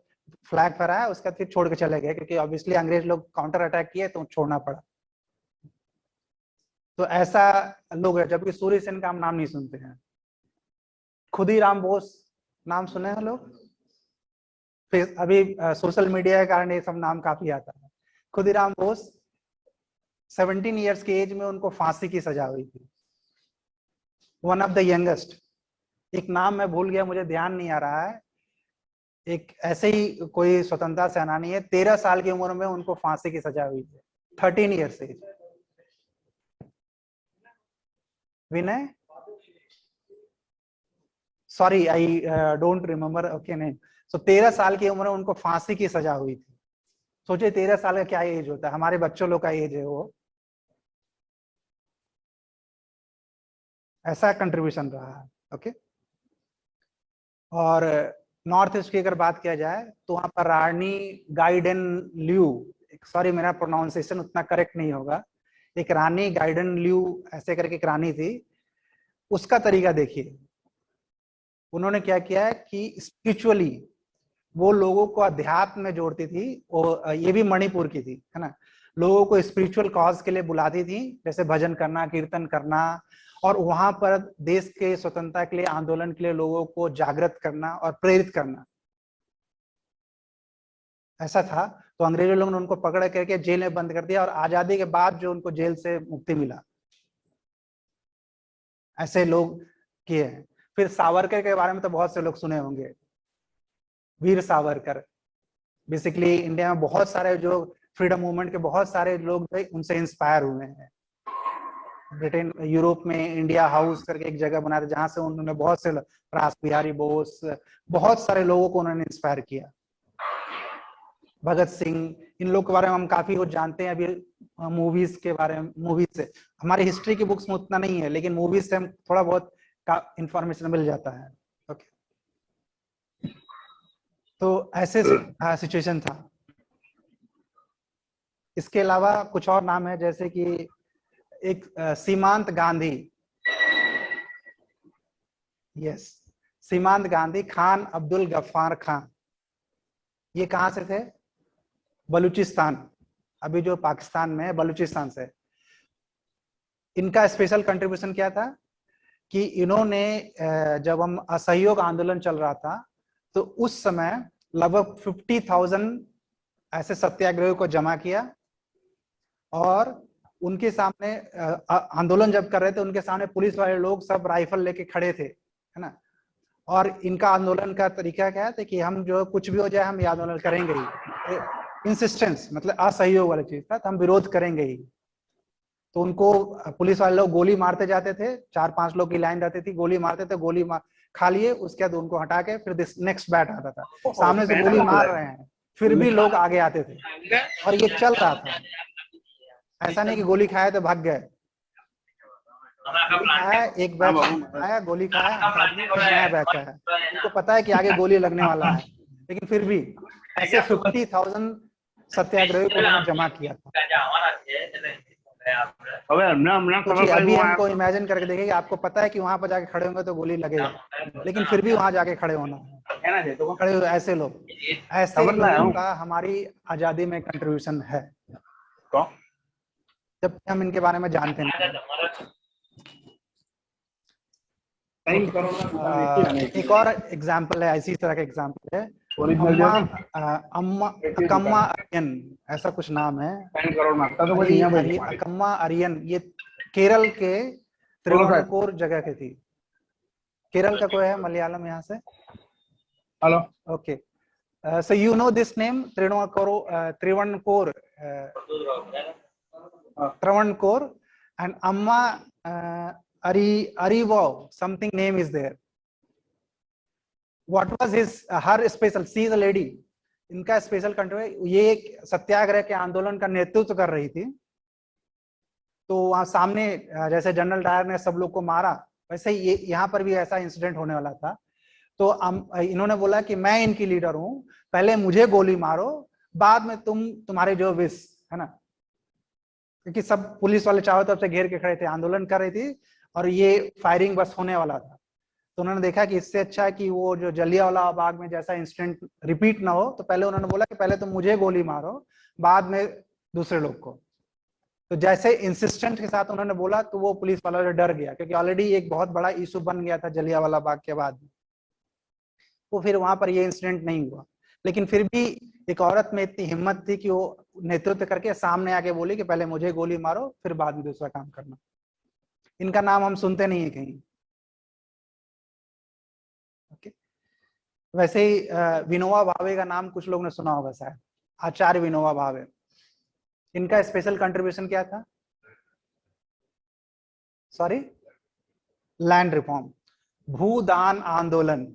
फ्लैग फहराया, उसके बाद फिर छोड़ के चले गए, क्योंकि ऑब्वियसली अंग्रेज लोग काउंटर अटैक किए तो छोड़ना पड़ा। तो ऐसा लोग है, जबकि सूर्य सेन का हम नाम नहीं सुनते हैं। खुदीराम बोस नाम सुने हैं लोग? फिर अभी सोशल मीडिया के कारण ये सब नाम काफी आता है। खुदीराम बोस 17 इयर्स की एज में उनको फांसी की सजा हुई थी। One of the youngest. एक नाम मैं भूल गया, मुझे ध्यान नहीं आ रहा है। एक ऐसे ही कोई स्वतंत्रता सेनानी है, 13 साल की उम्र में उनको फांसी की सजा हुई थी, 13 years age. Vinay, sorry I don't remember, okay नहीं। सो 13 साल की उम्र में उनको फांसी की सजा हुई थी। सोचिए 13 साल का क्या एज होता है, हमारे बच्चों लोग का एज है वो। ऐसा कंट्रीब्यूशन रहा है। ओके। और नॉर्थ ईस्ट की अगर बात किया जाए तो वहां पर रानी गाइडेन ल्यू, सॉरी मेरा प्रोनाउंसिएशन उतना करेक्ट नहीं होगा, एक रानी गाइडेन ल्यू ऐसे करके एक रानी थी। उसका तरीका देखिए, उन्होंने क्या किया है कि स्पिरिचुअली वो लोगों को अध्यात्म में जोड़ती थी। और ये भी मणिपुर की थी, है ना। लोगों को स्पिरिचुअल कॉज के लिए बुलाती थी, जैसे भजन करना, कीर्तन करना, और वहां पर देश के स्वतंत्रता के लिए, आंदोलन के लिए लोगों को जागृत करना और प्रेरित करना, ऐसा था। तो अंग्रेजों लोगों ने उनको पकड़ करके जेल में बंद कर दिया, और आजादी के बाद जो उनको जेल से मुक्ति मिला, ऐसे लोग किए हैं। फिर सावरकर के बारे में तो बहुत से लोग सुने होंगे। वीर सावरकर बेसिकली इंडिया में बहुत सारे जो फ्रीडम मूवमेंट के बहुत सारे लोग थे, उनसे इंस्पायर हुए हैं। ब्रिटेन, यूरोप में इंडिया हाउस करके एक जगह बनाया था, जहां से उन्होंने बहुत से रास बिहारी बोस, बहुत सारे लोगों को उन्होंने इंस्पायर किया। भगत सिंह, इन लोग के बारे में हम काफी कुछ जानते हैं। अभी मूवीज के बारे में, मूवीज से, हमारी हिस्ट्री की बुक्स में उतना नहीं है, लेकिन मूवीज से हम थोड़ा बहुत इंफॉर्मेशन मिल जाता है। ओके, तो ऐसे सिचुएशन था। इसके अलावा कुछ और नाम है, जैसे कि एक सीमांत गांधी, यस, सीमांत गांधी, खान अब्दुल गफ्फार खान, ये कहां से थे? बलूचिस्तान, अभी जो पाकिस्तान में है, बलूचिस्तान से। इनका स्पेशल कंट्रीब्यूशन क्या था कि इन्होंने जब हम असहयोग आंदोलन चल रहा था, तो उस समय लगभग 50,000 ऐसे सत्याग्रहियों को जमा किया, और उनके सामने आंदोलन जब कर रहे थे, उनके सामने पुलिस वाले लोग सब राइफल लेके खड़े थे, है ना। और इनका आंदोलन का तरीका क्या है कि हम जो कुछ भी हो जाए हम ये आंदोलन करेंगे ही, इंसिस्टेंस, मतलब असहयोग वाली चीज था, तो हम विरोध करेंगे ही। तो उनको पुलिस वाले लोग गोली मारते जाते थे, 4-5 लोग की लाइन रहती थी, गोली मारते थे, गोली खा लिए, उसके बाद उनको हटा के फिर नेक्स्ट बैट आता था। सामने से गोली मार रहे हैं, फिर भी लोग आगे आते थे, और ये चल रहा था। ऐसा नहीं कि गोली खाया तो भाग गए। खाया, एक बैच आया, गोली खाया, नया बैच आया, उनको पता है कि आगे गोली लगने वाला है, लेकिन फिर भी ऐसे 50,000 सत्याग्रही को उन्होंने जमा किया था। तो अभी हमको इमेजिन करके देखिए कि आपको पता है कि वहां पर जाके खड़े होंगे तो गोली लगेगा, लेकिन फिर भी वहां जाके खड़े होना है, खड़े हुए ऐसे लोग, ऐसे लोगों का हमारी आजादी में कंट्रीब्यूशन है, जब हम इनके बारे में जानते नहीं। एक और एग्जाम्पल है, इसी तरह का एग्जाम्पल है, अकम्मा अरियन, ऐसा कुछ नाम है, अकम्मा अरियन। ये केरल के त्रिवणकोर जगह की थी। केरल का कोई है मलयालम यहाँ से? Hello, okay, so you know this name, Travancore, and Amma Arivo, something name is there. What was his her special, she is a lady, इनका स्पेशल कंट्री, ये एक सत्याग्रह के आंदोलन का नेतृत्व कर रही थी। तो वहां सामने जैसे जनरल डायर ने सब लोग को मारा, वैसे ही ये यहाँ पर भी ऐसा इंसिडेंट होने वाला था। तो इन्होंने बोला कि मैं इनकी लीडर हूं, पहले मुझे गोली मारो, बाद में तुम्हारे जो विश है ना, क्योंकि सब पुलिस वाले चारों तरफ से घेर के खड़े थे, आंदोलन कर रही थी और ये फायरिंग बस होने वाला था। तो उन्होंने देखा कि इससे अच्छा है कि वो जो जलियांवाला बाग में जैसा इंसिडेंट रिपीट ना हो, तो पहले उन्होंने बोला कि पहले तुम मुझे गोली मारो, बाद में दूसरे लोग को। तो जैसे इंसिस्टेंट के साथ उन्होंने बोला, तो वो पुलिस वाला डर गया, क्योंकि ऑलरेडी एक बहुत बड़ा इशू बन गया था जलियांवाला बाग के बाद। वो फिर वहां पर ये इंसिडेंट नहीं हुआ, लेकिन फिर भी एक औरत में इतनी हिम्मत थी कि वो नेतृत्व करके सामने आके बोली कि पहले मुझे गोली मारो, फिर बाद में दूसरा काम करना। इनका नाम हम सुनते नहीं है कहीं। ओके, वैसे ही विनोबा भावे का नाम कुछ लोग ने सुना होगा शायद, आचार्य विनोबा भावे। इनका स्पेशल कंट्रीब्यूशन क्या था? सॉरी, लैंड रिफॉर्म, भूदान आंदोलन।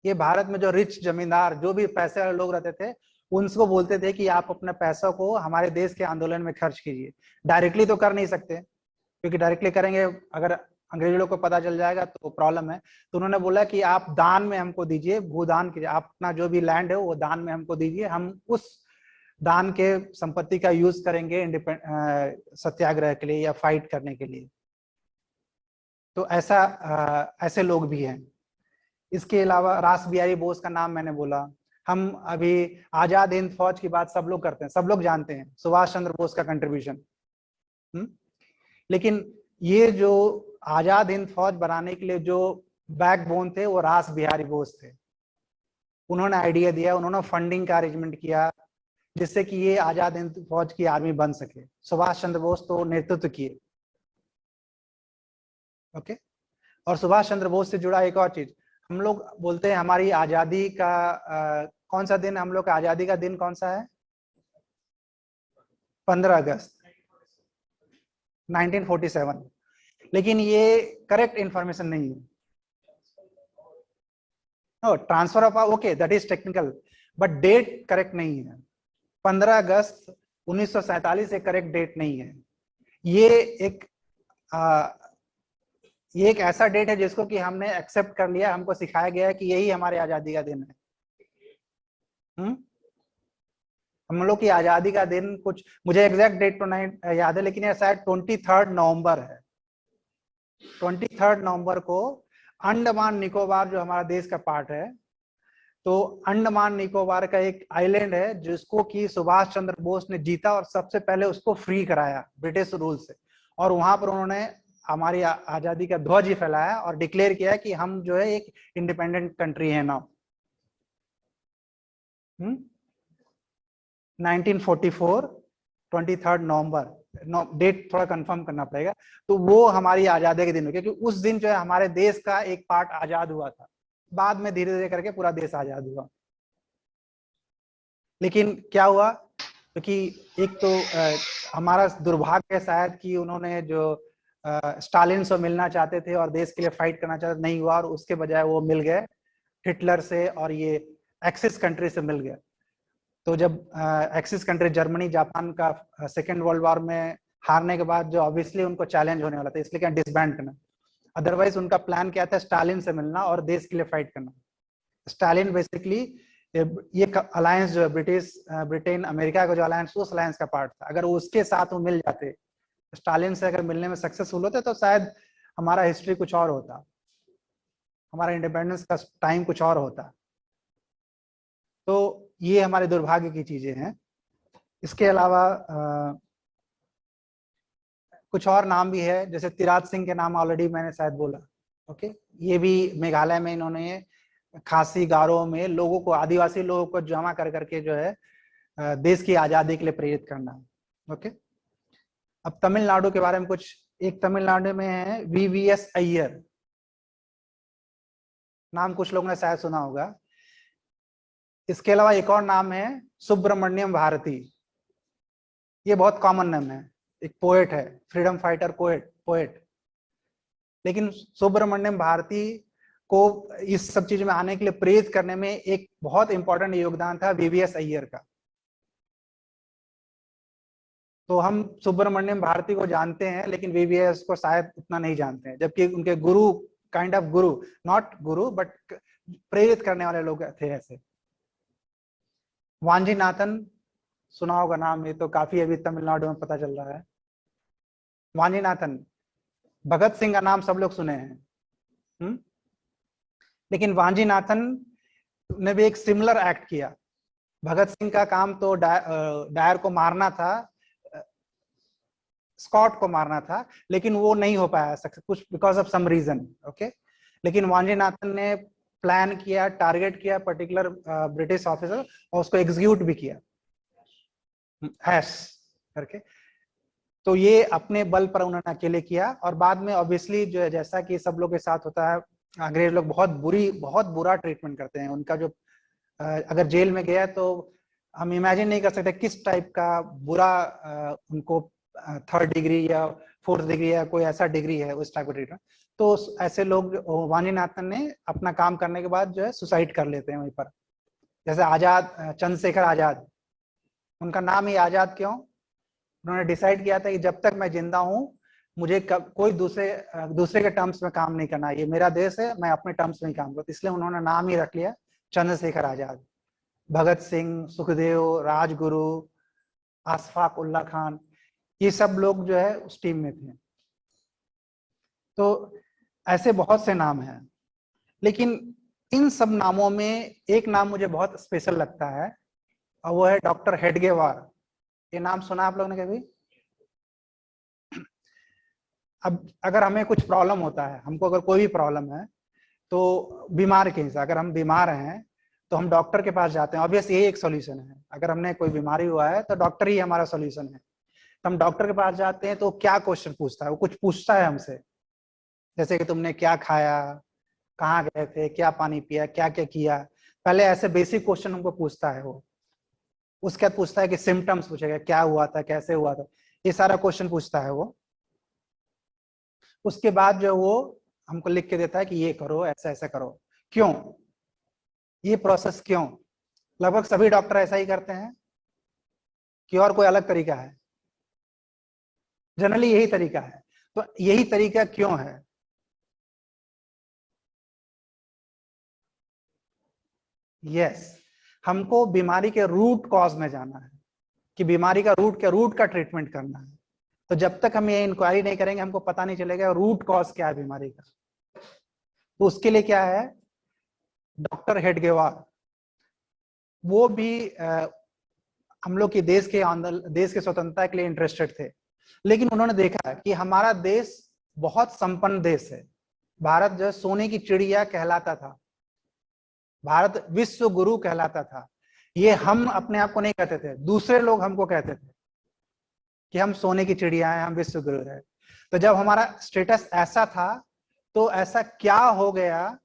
ये भारत में जो रिच जमींदार, जो भी पैसे वाले लोग रहते थे, उनको बोलते थे कि आप अपने पैसों को हमारे देश के आंदोलन में खर्च कीजिए। डायरेक्टली तो कर नहीं सकते, क्योंकि डायरेक्टली करेंगे अगर अंग्रेजी लोग को पता चल जाएगा तो प्रॉब्लम है। तो उन्होंने बोला कि आप दान में हमको दीजिए, भूदान कीजिए, आप अपना जो भी लैंड है वो दान में हमको दीजिए, हम उस दान के संपत्ति का यूज करेंगे सत्याग्रह के लिए या फाइट करने के लिए। तो ऐसे लोग भी हैं। इसके अलावा रास बिहारी बोस का नाम मैंने बोला। हम अभी आजाद हिंद फौज की बात सब लोग करते हैं, सब लोग जानते हैं सुभाष चंद्र बोस का कंट्रीब्यूशन। लेकिन ये जो आजाद हिंद फौज बनाने के लिए जो बैकबोन थे, वो रास बिहारी बोस थे। उन्होंने आइडिया दिया, उन्होंने फंडिंग का अरेंजमेंट किया, जिससे कि ये आजाद हिंद फौज की आर्मी बन सके। सुभाष चंद्र बोस तो नेतृत्व किए। ओके, और सुभाष चंद्र बोस से जुड़ा एक और चीज, हम लोग बोलते हैं हमारी आजादी का कौन सा दिन, हम लोग का आजादी का दिन कौन सा है? 15 अगस्त 1947। लेकिन ये करेक्ट इंफॉर्मेशन नहीं है। Transfer of, okay, that is technical, but date correct नहीं है। 15 अगस्त 1947 एक करेक्ट डेट नहीं है। ये एक ये एक ऐसा डेट है जिसको कि हमने एक्सेप्ट कर लिया, हमको सिखाया गया है कि यही हमारे आजादी का दिन है। हम लोग की आजादी का दिन कुछ, मुझे एग्जैक्ट डेट तो नहीं याद है, लेकिन ये शायद 23 नवंबर है। 23 नवंबर को अंडमान निकोबार जो हमारा देश का पार्ट है, तो अंडमान निकोबार का एक आइलैंड है जिसको कि सुभाष चंद्र बोस ने जीता और सबसे पहले उसको फ्री कराया ब्रिटिश रूल से। और वहां पर उन्होंने हमारी आजादी का ध्वज ही फैलाया और डिक्लेयर किया कि हम जो है एक इंडिपेंडेंट कंट्री है नाउ। 1944 23 नवंबर, डेट थोड़ा कंफर्म करना पड़ेगा। तो वो हमारी आजादी के दिन, क्योंकि उस दिन जो है हमारे देश का एक पार्ट आजाद हुआ था। बाद में धीरे धीरे करके पूरा देश आजाद हुआ। लेकिन क्या हुआ, क्योंकि एक तो हमारा दुर्भाग्य शायद कि उन्होंने जो स्टालिन से मिलना चाहते थे और देश के लिए फाइट करना चाहते नहीं हुआ, और उसके बजाय वो मिल गए हिटलर से और ये एक्सिस कंट्री से मिल गए। तो जब एक्सिस कंट्री जर्मनी जापान का सेकेंड वर्ल्ड वॉर में हारने के बाद जो ऑब्वियसली उनको चैलेंज होने वाला था, इसलिए क्या डिसबैंड करना। अदरवाइज उनका प्लान क्या था, स्टालिन से मिलना और देश के लिए फाइट करना। स्टालिन बेसिकली ये अलायंस जो है ब्रिटेन अमेरिका का जो अलायंस, उस अलायंस का पार्ट था। अगर उसके साथ वो मिल जाते, स्टालिन से अगर मिलने में सक्सेसफुल होते, तो शायद हमारा हिस्ट्री कुछ और होता, हमारा इंडिपेंडेंस का टाइम कुछ और होता। तो ये हमारे दुर्भाग्य की चीजें हैं। इसके अलावा कुछ और नाम भी है, जैसे तिराज सिंह के नाम ऑलरेडी मैंने शायद बोला। ओके, ये भी मेघालय में इन्होंने खासी गारो में लोगों को, आदिवासी लोगों को जमा कर करके जो है देश की आजादी के लिए प्रेरित करना। ओके, अब तमिलनाडु के बारे में कुछ, एक तमिलनाडु में है वीवीएस अय्यर, नाम कुछ लोगों ने शायद सुना होगा। इसके अलावा एक और नाम है सुब्रमण्यम भारती, ये बहुत कॉमन नाम है, एक पोएट है, फ्रीडम फाइटर पोएट। लेकिन सुब्रमण्यम भारती को इस सब चीज में आने के लिए प्रेरित करने में एक बहुत इंपॉर्टेंट योगदान था वीवीएस अय्यर का। तो हम सुब्रमण्यम भारती को जानते हैं, लेकिन वीवीएस को शायद उतना नहीं जानते हैं, जबकि उनके गुरु, kind of Guru, not Guru but प्रेरित करने वाले लोग थे ऐसे। वांजीनाथन, सुना होगा नाम, ये तो काफी अभी तमिलनाडु में पता चल रहा है। वांजीनाथन, भगत सिंह का नाम सब लोग सुने हैं, लेकिन वांजीनाथन ने भी एक सिमिलर एक्ट किया। भगत सिंह का काम तो डायर को मारना था, स्कॉट को मारना था, लेकिन वो नहीं हो पाया कुछ because of some reason, okay. लेकिन वांजीनाथन ने प्लान किया, टारगेट किया पर्टिकुलर ब्रिटिश ऑफिसर और उसको एग्जीक्यूट भी किया हैश करके। तो ये अपने बल पर उन्होंने अकेले किया, और बाद में ऑब्वियसली जो है, जैसा कि सब लोग के साथ होता है, अंग्रेज लोग बहुत बुरा ट्रीटमेंट करते हैं उनका। जो अगर जेल में गया तो हम इमेजिन नहीं कर सकते किस टाइप का बुरा उनको 3rd डिग्री या 4th डिग्री या कोई ऐसा डिग्री है उस टाइप का ट्रीटमेंट। तो ऐसे लोग, वांजीनाथन ने अपना काम करने के बाद जो है सुसाइड कर लेते हैं वहीं पर। जैसे आजाद, चंद्रशेखर आजाद, उनका नाम ही आजाद क्यों? उन्होंने डिसाइड किया था कि जब तक मैं जिंदा हूं मुझे कोई दूसरे के टर्म्स में काम नहीं करना, ये मेरा देश है, मैं अपने टर्म्स में ही काम करूँ। इसलिए उन्होंने नाम ही रख लिया चंद्रशेखर आजाद। भगत सिंह, सुखदेव, राजगुरु, अशफाक उल्ला खान, ये सब लोग जो है उस टीम में थे। तो ऐसे बहुत से नाम हैं, लेकिन इन सब नामों में एक नाम मुझे बहुत स्पेशल लगता है, और वो है डॉक्टर हेडगेवार। ये नाम सुना आप लोगों ने कभी? अब अगर हमें कुछ प्रॉब्लम होता है, हमको अगर कोई भी प्रॉब्लम है, तो बीमार के हिसाब, अगर हम बीमार हैं तो हम डॉक्टर के पास जाते हैं। ऑब्वियस यही एक सॉल्यूशन है, अगर हमने कोई बीमारी हुआ है तो डॉक्टर ही हमारा सॉल्यूशन है। तो हम डॉक्टर के पास जाते हैं तो क्या क्वेश्चन पूछता है? वो कुछ पूछता है हमसे, जैसे कि तुमने क्या खाया, कहाँ गए थे, क्या पानी पिया, क्या क्या किया। पहले ऐसे बेसिक क्वेश्चन हमको पूछता है वो। उसके बाद पूछता है कि सिम्टम्स पूछेगा, क्या हुआ था, कैसे हुआ था, ये सारा क्वेश्चन पूछता है वो। उसके बाद जो वो हमको लिख के देता है कि ये करो, ऐसा ऐसा करो। क्यों ये प्रोसेस, क्यों? लगभग सभी डॉक्टर ऐसा ही करते हैं कि और कोई अलग तरीका है? जनरली यही तरीका है। तो यही तरीका क्यों है? यस, हमको बीमारी के रूट कॉज में जाना है, कि बीमारी का रूट का ट्रीटमेंट करना है। तो जब तक हम ये इंक्वायरी नहीं करेंगे हमको पता नहीं चलेगा रूट कॉज क्या है बीमारी का। तो उसके लिए क्या है, डॉक्टर हेडगेवार, वो भी हम लोग की देश के स्वतंत्रता के लिए इंटरेस्टेड थे। लेकिन उन्होंने देखा कि हमारा देश बहुत संपन्न देश है। भारत जो सोने की चिड़िया कहलाता था, भारत विश्व गुरु कहलाता था। ये हम अपने आप को नहीं कहते थे, दूसरे लोग हमको कहते थे कि हम सोने की चिड़िया हैं, हम विश्व गुरु हैं। तो जब हमारा स्टेटस ऐसा था, तो ऐसा क्या हो गया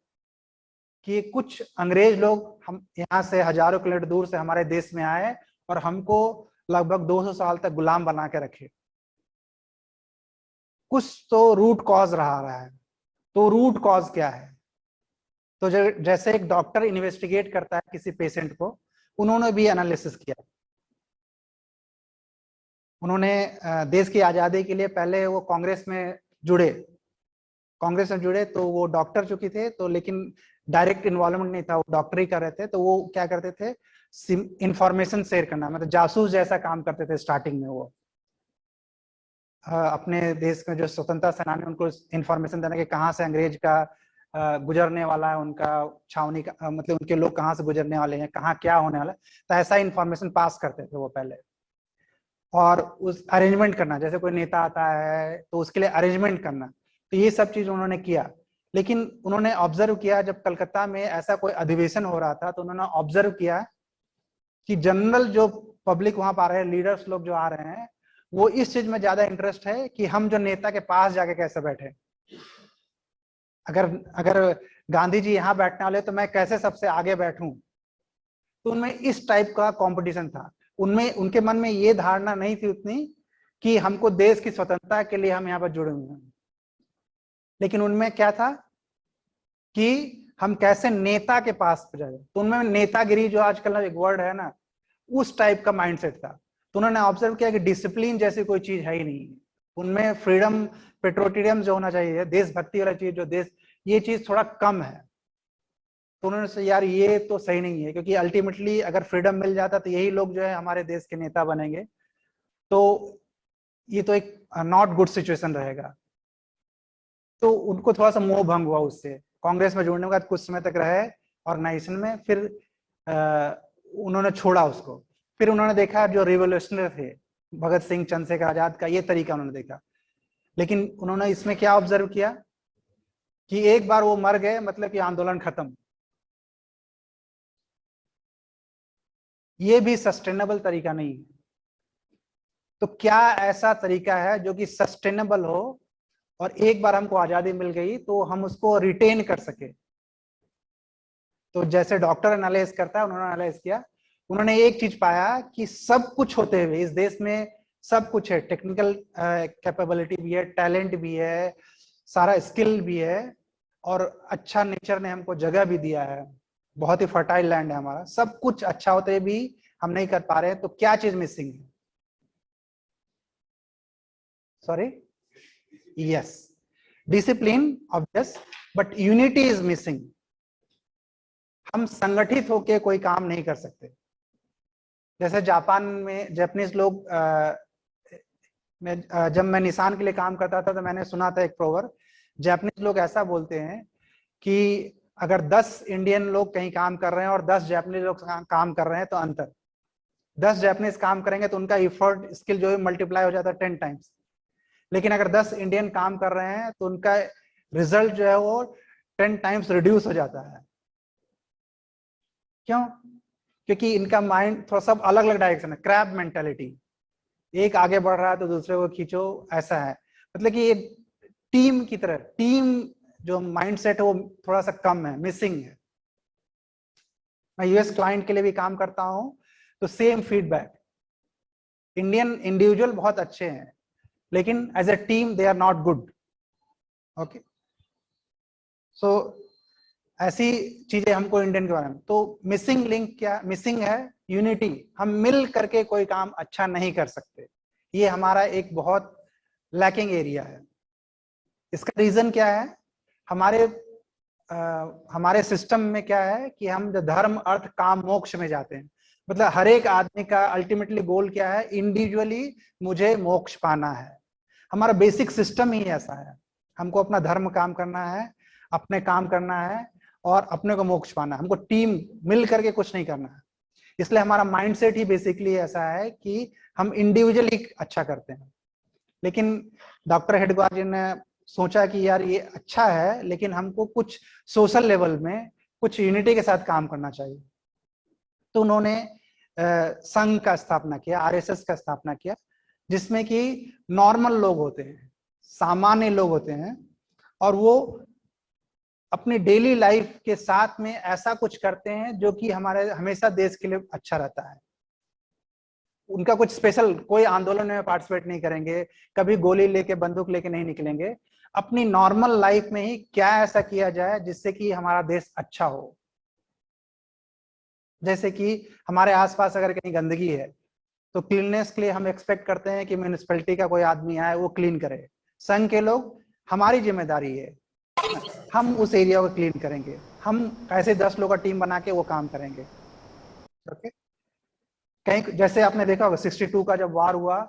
कि कुछ अंग्रेज लोग हम यहाँ से हजारों किलोमीटर दूर से हमारे देश में आए और हमको लगभग 200 साल तक गुलाम बना के रखे। कुछ तो रूट कॉज रहा है। तो रूट कॉज क्या है? तो जैसे एक डॉक्टर इन्वेस्टिगेट करता है किसी पेशेंट को, उन्होंने भी एनालिसिस किया। उन्होंने देश की आजादी के लिए पहले वो कांग्रेस में जुड़े, तो वो डॉक्टर चुके थे, तो लेकिन डायरेक्ट इन्वॉल्वमेंट नहीं था, वो डॉक्टर ही कर रहे थे। तो वो क्या करते थे, इंफॉर्मेशन शेयर करना, मतलब जासूस जैसा काम करते थे स्टार्टिंग में। वो अपने देश में जो स्वतंत्रता सेनानी, उनको इंफॉर्मेशन देना कि कहाँ से अंग्रेज का गुजरने वाला है, उनका छावनी का, मतलब उनके लोग कहाँ से गुजरने वाले हैं, कहाँ क्या होने वाला है। तो ऐसा इंफॉर्मेशन पास करते थे वो पहले। और उस अरेंजमेंट करना, जैसे कोई नेता आता है तो उसके लिए अरेंजमेंट करना, तो ये सब चीज उन्होंने किया। लेकिन उन्होंने ऑब्जर्व किया, जब कलकत्ता में ऐसा कोई अधिवेशन हो रहा था, तो उन्होंने ऑब्जर्व किया कि जनरल जो पब्लिक वहां पर आ रहे हैं, लीडर्स लोग जो आ रहे हैं, वो इस चीज में ज्यादा इंटरेस्ट है कि हम जो नेता के पास जाके कैसे बैठे। अगर अगर गांधी जी यहाँ बैठने वाले तो मैं कैसे सबसे आगे बैठूं। तो उनमें इस टाइप का कंपटीशन था। उनमें, उनके मन में ये धारणा नहीं थी उतनी कि हमको देश की स्वतंत्रता के लिए हम यहाँ पर जुड़े हुए हैं। लेकिन उनमें क्या था कि हम कैसे नेता के पास जाए। तो उनमें नेतागिरी जो आजकल एक वर्ड है ना, उस टाइप का माइंडसेट था। तो उन्होंने ऑब्जर्व किया कि डिसिप्लिन जैसी कोई चीज है ही नहीं उनमें। फ्रीडम, पेट्रोटियम जो होना चाहिए, देशभक्ति वाला चीज, जो देश, ये चीज थोड़ा कम है। तो उन्होंने सोचा यार ये तो सही नहीं है, क्योंकि अल्टीमेटली अगर फ्रीडम मिल जाता तो यही लोग जो है हमारे देश के नेता बनेंगे। तो ये तो एक नॉट गुड सिचुएशन रहेगा। तो उनको थोड़ा सा मोह भंग हुआ उससे। कांग्रेस में जुड़ने के बाद कुछ समय तक रहे ऑर्गेनाइजेशन में, फिर उन्होंने छोड़ा उसको। फिर उन्होंने देखा जो रिवोल्यूशनरी थे, भगत सिंह, चंद्रशेखर आजाद का ये तरीका उन्होंने देखा। लेकिन उन्होंने इसमें क्या ऑब्जर्व किया कि एक बार वो मर गए मतलब कि आंदोलन खत्म। ये भी सस्टेनेबल तरीका नहीं है। तो क्या ऐसा तरीका है जो कि सस्टेनेबल हो और एक बार हमको आजादी मिल गई तो हम उसको रिटेन कर सके? तो जैसे डॉक्टर एनालाइज करता है, उन्होंने एनालाइज किया। उन्होंने एक चीज पाया कि सब कुछ होते हुए इस देश में सब कुछ है, टेक्निकल कैपेबिलिटी भी है, टैलेंट भी है, सारा स्किल भी है, और अच्छा नेचर ने हमको जगह भी दिया है, बहुत ही फर्टाइल लैंड है हमारा। सब कुछ अच्छा होते भी हम नहीं कर पा रहे हैं। तो क्या चीज मिसिंग है? Sorry, yes, discipline obvious, but unity is missing. हम संगठित होकर कोई काम नहीं कर सकते। जैसे जापान में जापानीज लोग, जब मैं निशान के लिए काम करता था तो मैंने सुना था एक प्रोवर्ब। जापानीज लोग ऐसा बोलते हैं कि अगर 10 इंडियन लोग कहीं काम कर रहे हैं और 10 जापानीज लोग काम कर रहे हैं तो अंतर, 10 जापानीज काम करेंगे तो उनका इफर्ट, स्किल जो है मल्टीप्लाई हो जाता है 10 टाइम्स। लेकिन अगर 10 इंडियन काम कर रहे हैं तो उनका रिजल्ट जो है वो 10 टाइम्स रिड्यूस हो जाता है। क्यों? क्योंकि इनका माइंड थोड़ा सब अलग अलग डायरेक्शन है, क्रैब मेंटेलिटी। एक आगे बढ़ रहा है तो दूसरे को खींचो, ऐसा है। मतलब कि ये टीम की तरह, टीम जो माइंडसेट है वो थोड़ा सा कम है, मिसिंग है। मैं यूएस क्लाइंट के लिए भी काम करता हूं तो सेम फीडबैक। इंडियन इंडिविजुअल बहुत अच्छे हैं लेकिन as a team they are not good. Okay, so ऐसी चीजें हमको इंडियन के बारे में। तो मिसिंग लिंक क्या मिसिंग है? यूनिटी। हम मिल करके कोई काम अच्छा नहीं कर सकते। ये हमारा एक बहुत लैकिंग एरिया है। इसका रीजन क्या है? हमारे हमारे सिस्टम में क्या है कि हम जो धर्म, अर्थ, काम, मोक्ष में जाते हैं। मतलब हर एक आदमी का अल्टीमेटली गोल क्या है? इंडिविजुअली मुझे मोक्ष पाना है। हमारा बेसिक सिस्टम ही ऐसा है। हमको अपना धर्म काम करना है, अपने काम करना है और अपने को मोक्ष पाना है। हमको टीम मिल करके कुछ नहीं करना है। इसलिए हमारा माइंडसेट ही बेसिकली ऐसा है कि हम इंडिविजुअली अच्छा करते हैं। लेकिन डॉक्टर हेडगेवार जी ने सोचा कि यार ये अच्छा है लेकिन हमको कुछ सोशल लेवल में कुछ यूनिटी के साथ काम करना चाहिए। तो उन्होंने संघ का स्थापना किया, आरएसएस का स्थापना किया, जिसमें कि नॉर्मल लोग होते हैं, सामान्य लोग होते हैं, और वो अपनी डेली लाइफ के साथ में ऐसा कुछ करते हैं जो कि हमारे हमेशा देश के लिए अच्छा रहता है। उनका कुछ स्पेशल कोई आंदोलन में पार्टिसिपेट नहीं करेंगे, कभी गोली लेके, बंदूक लेके नहीं निकलेंगे। अपनी नॉर्मल लाइफ में ही क्या ऐसा किया जाए जिससे कि हमारा देश अच्छा हो। जैसे कि हमारे आसपास अगर कहीं गंदगी है तो क्लीननेस के लिए हम एक्सपेक्ट करते हैं कि म्यूनिसिपैलिटी का कोई आदमी आए, वो क्लीन करे। संघ के लोग, हमारी जिम्मेदारी है, हम उस एरिया को क्लीन करेंगे। हम ऐसे 10 लोग का टीम बना के वो काम करेंगे। ओके, कहीं जैसे आपने देखा होगा 62 का जब वार हुआ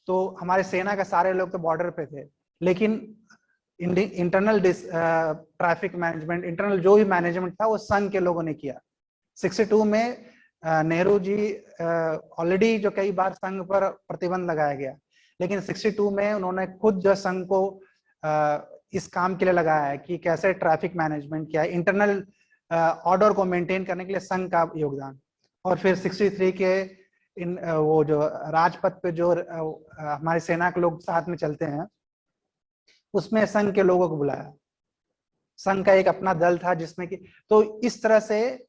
तो हमारे सेना के सारे लोग तो बॉर्डर पे थे, लेकिन इंटरनल ट्रैफिक मैनेजमेंट, इंटरनल जो भी मैनेजमेंट था वो संघ के लोगों ने किया। 62 में नेहरू जी, ऑलरेडी जो कई बार संघ पर प्रतिबंध लगाया गया, लेकिन 62 में उन्होंने खुद जो संघ को इस काम के लिए लगाया है कि कैसे ट्रैफिक मैनेजमेंट किया, इंटरनल ऑर्डर को मेंटेन करने के लिए संघ का योगदान। और फिर 63 के वो जो राजपथ पे जो हमारे सेना के लोग साथ में चलते हैं, उसमें संघ के लोगों को बुलाया। संघ का एक अपना दल था जिसमें कि, तो इस तरह से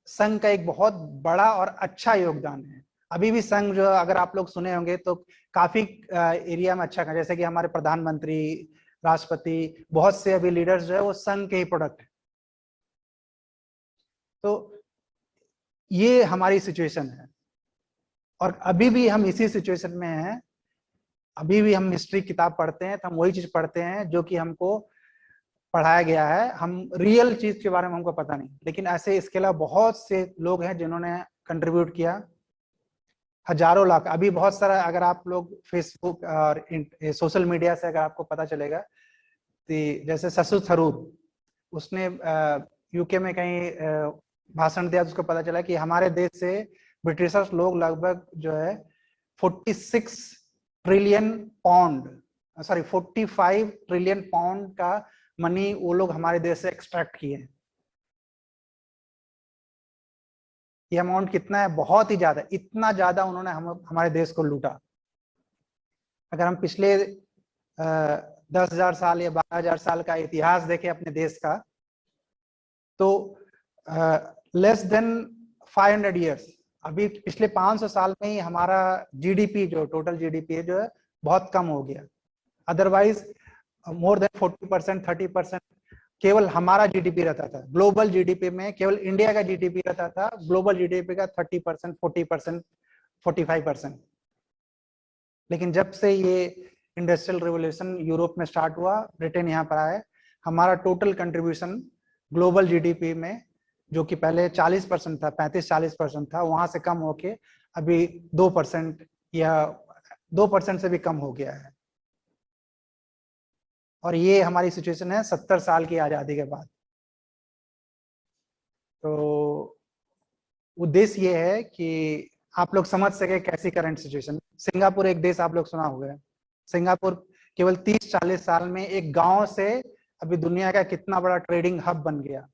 संघ का एक बहुत बड़ा और अच्छा योगदान है। अभी भी संघ जो, अगर आप लोग सुने होंगे तो काफी एरिया में अच्छा कर, जैसे कि हमारे प्रधानमंत्री, राष्ट्रपति, बहुत से अभी लीडर्स जो है वो संघ के ही प्रोडक्ट है। तो ये हमारी सिचुएशन है और अभी भी हम इसी सिचुएशन में हैं। अभी भी हम हिस्ट्री किताब पढ़ते हैं तो हम वही चीज पढ़ते हैं जो कि हमको पढ़ाया गया है, हम रियल चीज के बारे में हमको पता नहीं। लेकिन ऐसे इसके अलावा बहुत से लोग हैं जिन्होंने कंट्रीब्यूट किया, हजारों लाख। अभी बहुत सारा, अगर आप लोग फेसबुक और सोशल मीडिया से अगर आपको पता चलेगा तो जैसे शशि थरूर, उसने यूके में कहीं भाषण दिया तो उसको पता चला कि हमारे देश से ब्रिटिशर्स लोग लगभग जो है 46 trillion pound, sorry 45 trillion pound का मनी वो लोग हमारे देश से एक्सट्रैक्ट किए हैं। ये अमाउंट कितना है? बहुत ही ज्यादा। इतना ज्यादा उन्होंने हमारे देश को लूटा। अगर हम पिछले 10,000 साल या 12,000 साल का इतिहास देखें अपने देश का, तो लेस देन 500 ईयर्स, अभी पिछले 500 साल में ही हमारा जीडीपी, जो टोटल जीडीपी है, जो है बहुत कम हो गया। अदरवाइज मोर देन 40%, 30% केवल हमारा जीडीपी रहता था। ग्लोबल जीडीपी में केवल इंडिया का जीडीपी रहता था, ग्लोबल जीडीपी का 30%, 40%, 45%। लेकिन जब से ये इंडस्ट्रियल रिवोल्यूशन यूरोप में स्टार्ट हुआ, ब्रिटेन यहाँ पर आए, हमारा टोटल कंट्रीब्यूशन ग्लोबल जीडीपी में, जो कि पहले 40% था, 35-40% था, वहां से कम होके अभी 2% या 2% से भी कम हो गया है। और ये हमारी सिचुएशन है 70 साल की आजादी के बाद। तो उद्देश्य ये है कि आप लोग समझ सके कैसी करंट सिचुएशन। सिंगापुर एक देश आप लोग सुना होगा। सिंगापुर केवल 30-40 साल में एक गांव से अभी दुनिया का कितना बड़ा ट्रेडिंग हब बन गया,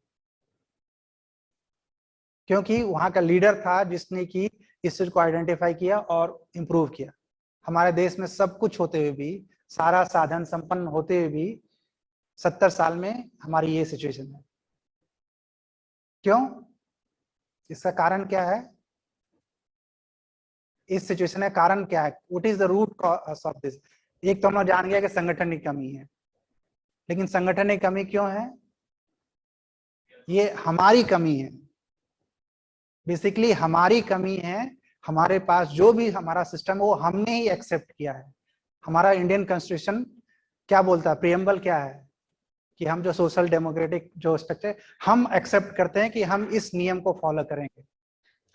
क्योंकि वहां का लीडर था जिसने कि इस चीज को आइडेंटिफाई किया और इम्प्रूव किया। हमारे देश में सब कुछ होते हुए भी, सारा साधन संपन्न होते हुए भी 70 साल में हमारी ये सिचुएशन है। क्यों? इसका कारण क्या है? इस सिचुएशन का कारण क्या है? What is the root cause of this? एक तो हम लोग जान गया कि संगठन की कमी है, लेकिन संगठन की कमी क्यों है? ये हमारी कमी है, बेसिकली हमारी कमी है। हमारे पास जो भी हमारा सिस्टम है वो हमने ही एक्सेप्ट किया है। हमारा इंडियन कॉन्स्टिट्यूशन क्या बोलता है? प्रियम्बल क्या है कि हम जो सोशल डेमोक्रेटिक जो स्ट्रक्चर, हम एक्सेप्ट करते हैं कि हम इस नियम को फॉलो करेंगे।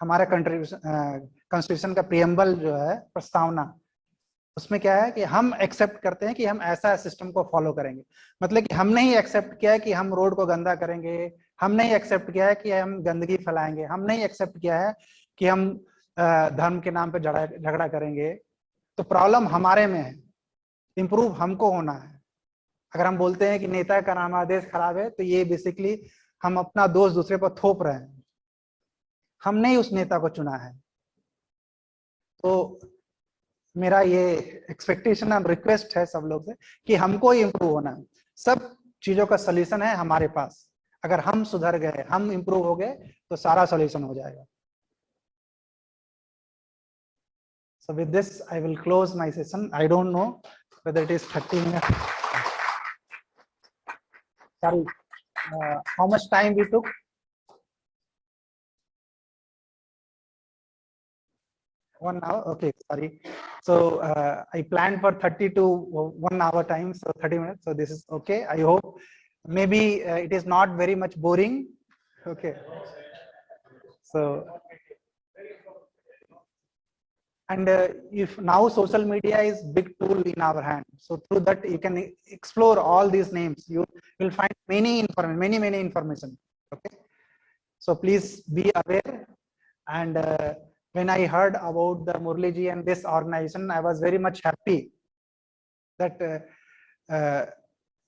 हमारा कॉन्स्टिट्यूशन का प्रियम्बल जो है, प्रस्तावना, उसमें क्या है कि हम एक्सेप्ट करते हैं कि हम ऐसा सिस्टम को फॉलो करेंगे। मतलब कि हमने ही एक्सेप्ट किया है कि हम रोड को गंदा करेंगे, हमने ही एक्सेप्ट किया है कि हम गंदगी फैलाएंगे, हमने ही एक्सेप्ट किया है कि हम धर्म के नाम पे झगड़ा करेंगे। तो प्रॉब्लम हमारे में है, इम्प्रूव हमको होना है। अगर हम बोलते हैं कि नेता का नामादेश खराब है, तो ये बेसिकली हम अपना दोष दूसरे पर थोप रहे हैं। हमने ही उस नेता को चुना है। तो मेरा ये एक्सपेक्टेशन और रिक्वेस्ट है सब लोग से कि हमको ही इम्प्रूव होना है। सब चीजों का सोल्यूशन है हमारे पास। अगर हम सुधर गए, हम इम्प्रूव हो गए, तो सारा सोल्यूशन हो जाएगा। So with this, I will close my session. I don't know whether it is 30 minutes. Sorry, how much time we took? 1 hour. Okay, sorry. So I planned for 30 to 1 hour time, so 30 minutes. So this is okay. I hope maybe it is not very much boring. Okay. So. And if now social media is big tool in our hand, so through that you can explore all these names. You will find many information. Okay, so please be aware. And when I heard about the Murli ji and this organization, I was very much happy that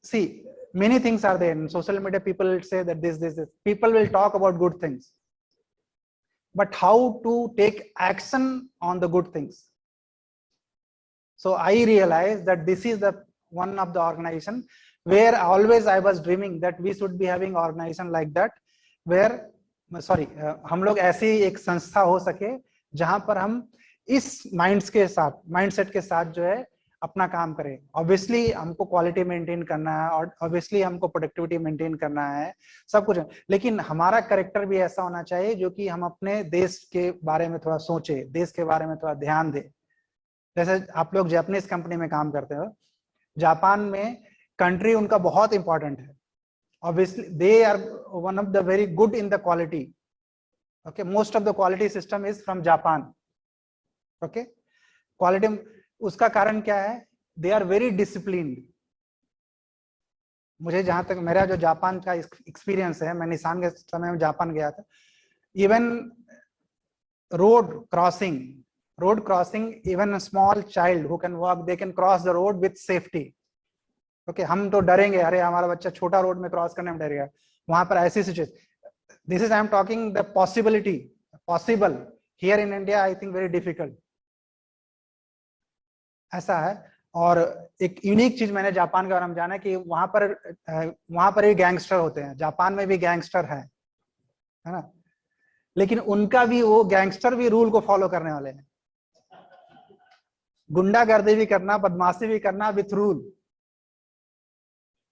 see, many things are there in social media. People say that this people will talk about good things, but how to take action on the good things. So I realized that this is the one of the organization where always I was dreaming that we should be having organization like that, where हम लोग ऐसी एक संस्था हो सके जहां पर हम इस माइंडसेट के साथ जो है अपना काम करें। ऑब्वियसली हमको क्वालिटी मेंटेन करना है और ऑब्वियसली हमको प्रोडक्टिविटी मेंटेन करना है, सब कुछ है, लेकिन हमारा कैरेक्टर भी ऐसा होना चाहिए जो कि हम अपने देश के बारे में थोड़ा सोचे, देश के बारे में थोड़ा ध्यान दें। जैसे आप लोग जापानीज कंपनी में काम करते हो, जापान में कंट्री उनका बहुत इंपॉर्टेंट है। Obviously they are one of the very good in the quality. Okay, most of the quality system is from Japan. Okay, quality, उसका कारण क्या है? They are very disciplined. मुझे जहां तक मेरा जो जापान का एक्सपीरियंस है, मैं निशान के समय में जापान गया था, even road crossing, even a small child who can walk, they can cross the road with safety. Okay, हम तो डरेंगे, अरे हमारा बच्चा छोटा रोड में क्रॉस करने में डरेगा, वहां पर ऐसी situation, this is I am talking the possibility, possible here in India I think very difficult, ऐसा है। और एक यूनिक चीज मैंने जापान के बारे में जाना कि वहां पर भी गैंगस्टर होते हैं, जापान में भी गैंगस्टर है ना, लेकिन उनका भी, वो गैंगस्टर भी रूल को फॉलो करने वाले हैं, गुंडागर्दी भी करना, बदमाशी भी करना विथ रूल,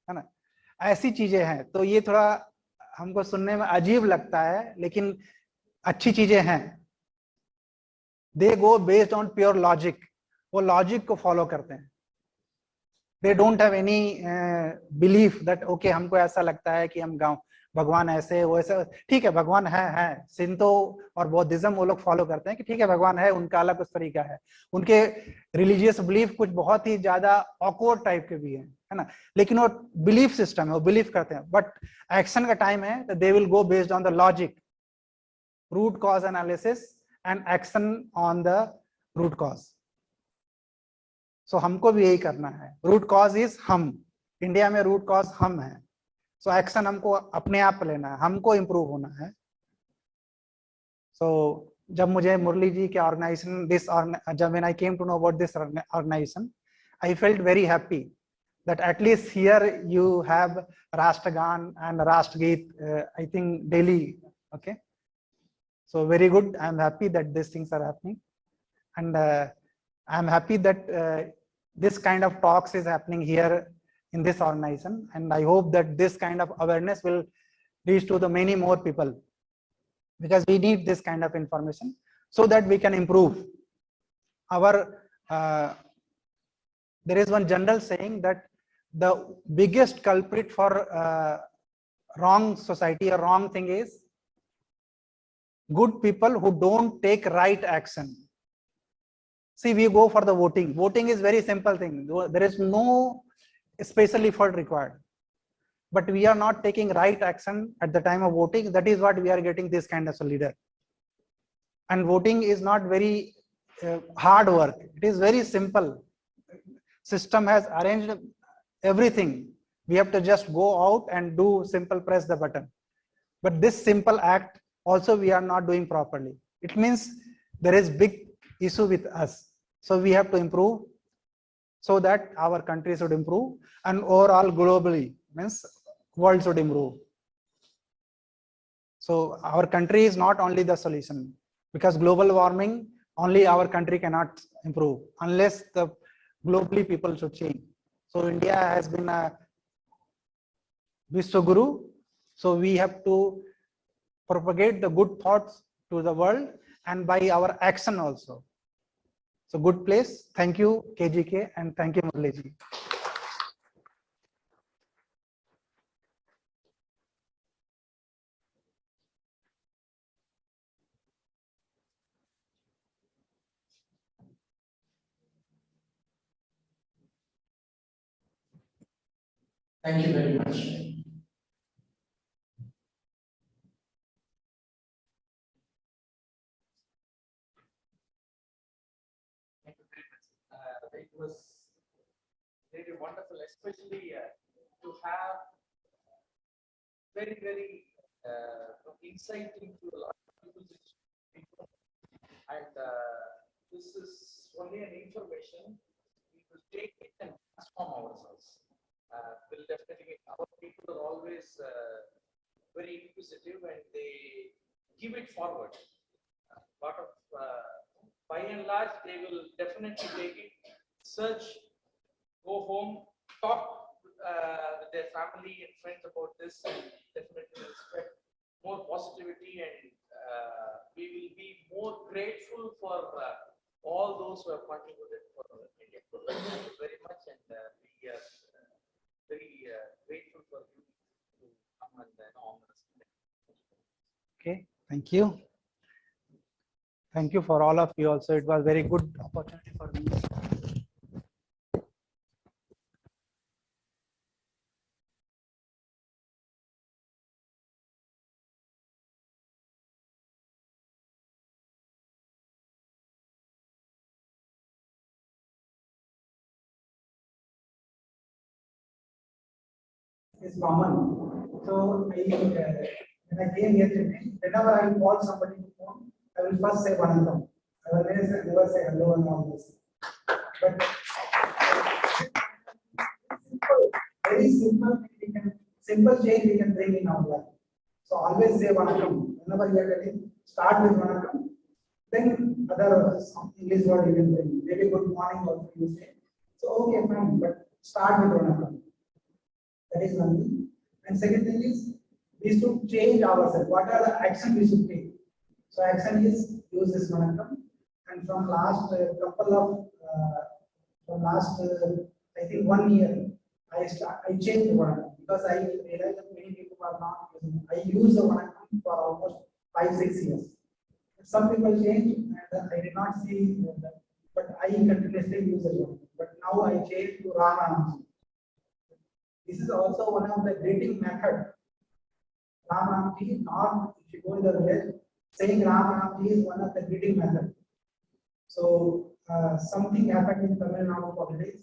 है ना, ऐसी चीजें हैं। तो ये थोड़ा हमको सुनने में अजीब लगता है, लेकिन अच्छी चीजें हैं। दे गो बेस्ड ऑन प्योर लॉजिक, वो लॉजिक को फॉलो करते हैं। They don't have any belief that okay हमको ऐसा लगता है कि हम गांव भगवान ऐसे वो ऐसे, ठीक है भगवान है, सिंतो और बौद्धिज्म वो लोग फॉलो करते हैं कि ठीक है भगवान है, उनका अलग कुछ तरीका है, उनके रिलीजियस बिलीफ कुछ बहुत ही ज्यादा ऑकवर्ड टाइप के भी है ना, लेकिन वो बिलीफ सिस्टम है, वो बिलीव करते हैं। बट एक्शन का टाइम है तो they will go based on the logic, root cause analysis and action on the root cause. So हमको भी यही करना है, रूट कॉज इज हम, इंडिया में रूट कॉज हम है, सो एक्शन हमको अपने आप लेना है, हमको इम्प्रूव होना है। सो जब मुझे मुरली जी के ऑर्गेनाइजेशन जब when I came to know about this organisation, I felt very happy that at least here you have Rashtragan and Rashtrageet, I think daily. Okay, so very good, I am happy that these things are happening, and I am happy that this kind of talks is happening here in this organization, and I hope that this kind of awareness will reach to the many more people, because we need this kind of information so that we can improve our there is one general saying that the biggest culprit for wrong society or wrong thing is good people who don't take right action. See, we go for the voting. Voting is very simple thing. There is no special effort required. But we are not taking right action at the time of voting. That is what we are getting this kind of a leader. And voting is not very hard work. It is very simple. System has arranged everything. We have to just go out and do simple press the button. But this simple act also we are not doing properly. It means there is big issue with us. So we have to improve so that our country should improve, and overall globally means world should improve. So our country is not only the solution, because global warming only our country cannot improve unless the globally people should change. So India has been a Vishwaguru, so we have to propagate the good thoughts to the world, and by our action also. So good place. Thank you KGK, and thank you Murli ji. Thank you very much. It was really wonderful, especially to have very insight into a lot of people's people. And this is only an information. We will take it and transform ourselves. Will definitely, our people are always very inquisitive and they give it forward. Lot of, by and large, they will definitely take it, search go home, talk with their family and friends about this, and definitely expect more positivity, and we will be more grateful for all those who have contributed for India. Thank you very much, and we are very grateful for you to come and honor us. Okay, thank you. Thank you for all of you also. It was very good opportunity for me. Is common. So when I came here today, whenever I call somebody to phone, I will first say Vanakkam. I will never say hello and all this. But very simple, simple change we can bring in our life. So always say Vanakkam. Whenever you are getting, start with Vanakkam. Then other English word you can bring. Maybe good morning also you say. So okay, fine, but start with Vanakkam. That is one thing. And second thing is, we should change ourselves. What are the action we should take? So action is use this Vanakkam. And from last I think 1 year, I changed the Vanakkam because I realized that many people are not using it. I use the Vanakkam for almost 5-6 years. Some people change, and I did not see that, but I continuously use it. But now I changed to Ram Ramji. This is also one of the greeting method. Ram Ramji, not if you go in the village, saying Ram Ramji is one of the greeting method. So something happened in Tamil Nadu politics.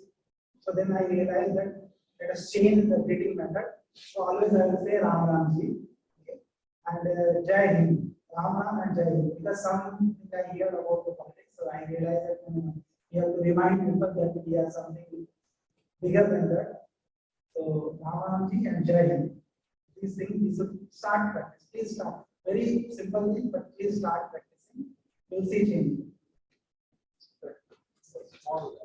So then I realized that let us change the greeting method. So always I will say Ram Ramji, okay? And Jai Hind, Ram Ram and Jai Hind. Because something I hear about the politics, so I realized that we have to remind people that we are something bigger than that. So Ram Ramji and Jai Hind. These things we should start practice. Please start. Very simple thing, but please start practicing. You'll see change. Small.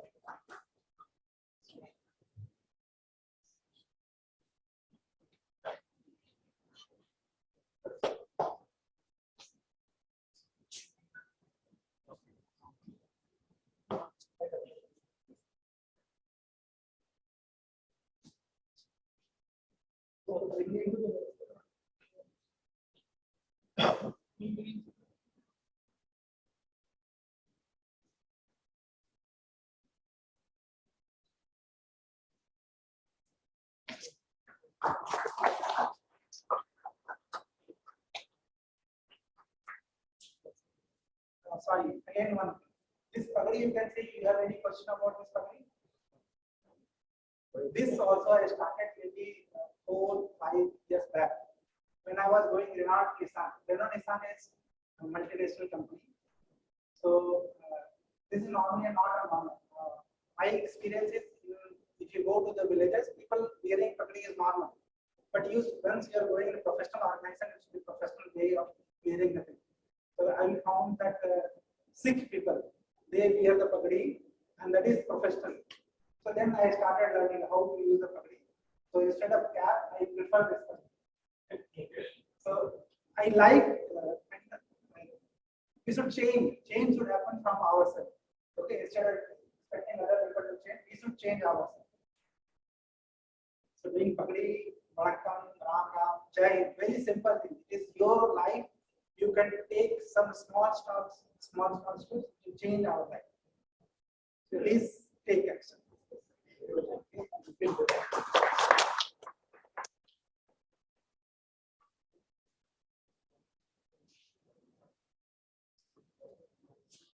Sorry, again one. This pagadi, you can say you have any question about this pagadi? This also I started maybe 4-5 years back when I was going Renault Nissan. Renault Nissan is a multinational company. So this is normally not a normal. My experience is if you go to the villages, people wearing pagadi is normal. But once you are going in a professional organization, it should be professional way of wearing the thing. So I found that Sikh people, they wear the pagadi, and that is professional. So then I started learning how to use the pagadi. So instead of cap, I prefer this pagadi. So I like. We should change. Change should happen from ourselves. Okay, instead of expecting other people to change, we should change ourselves. So doing pagadi, Vanakkam, Ram Ram, Jai, very simple thing. It is your life. You can take some small steps to change our life. So please take action.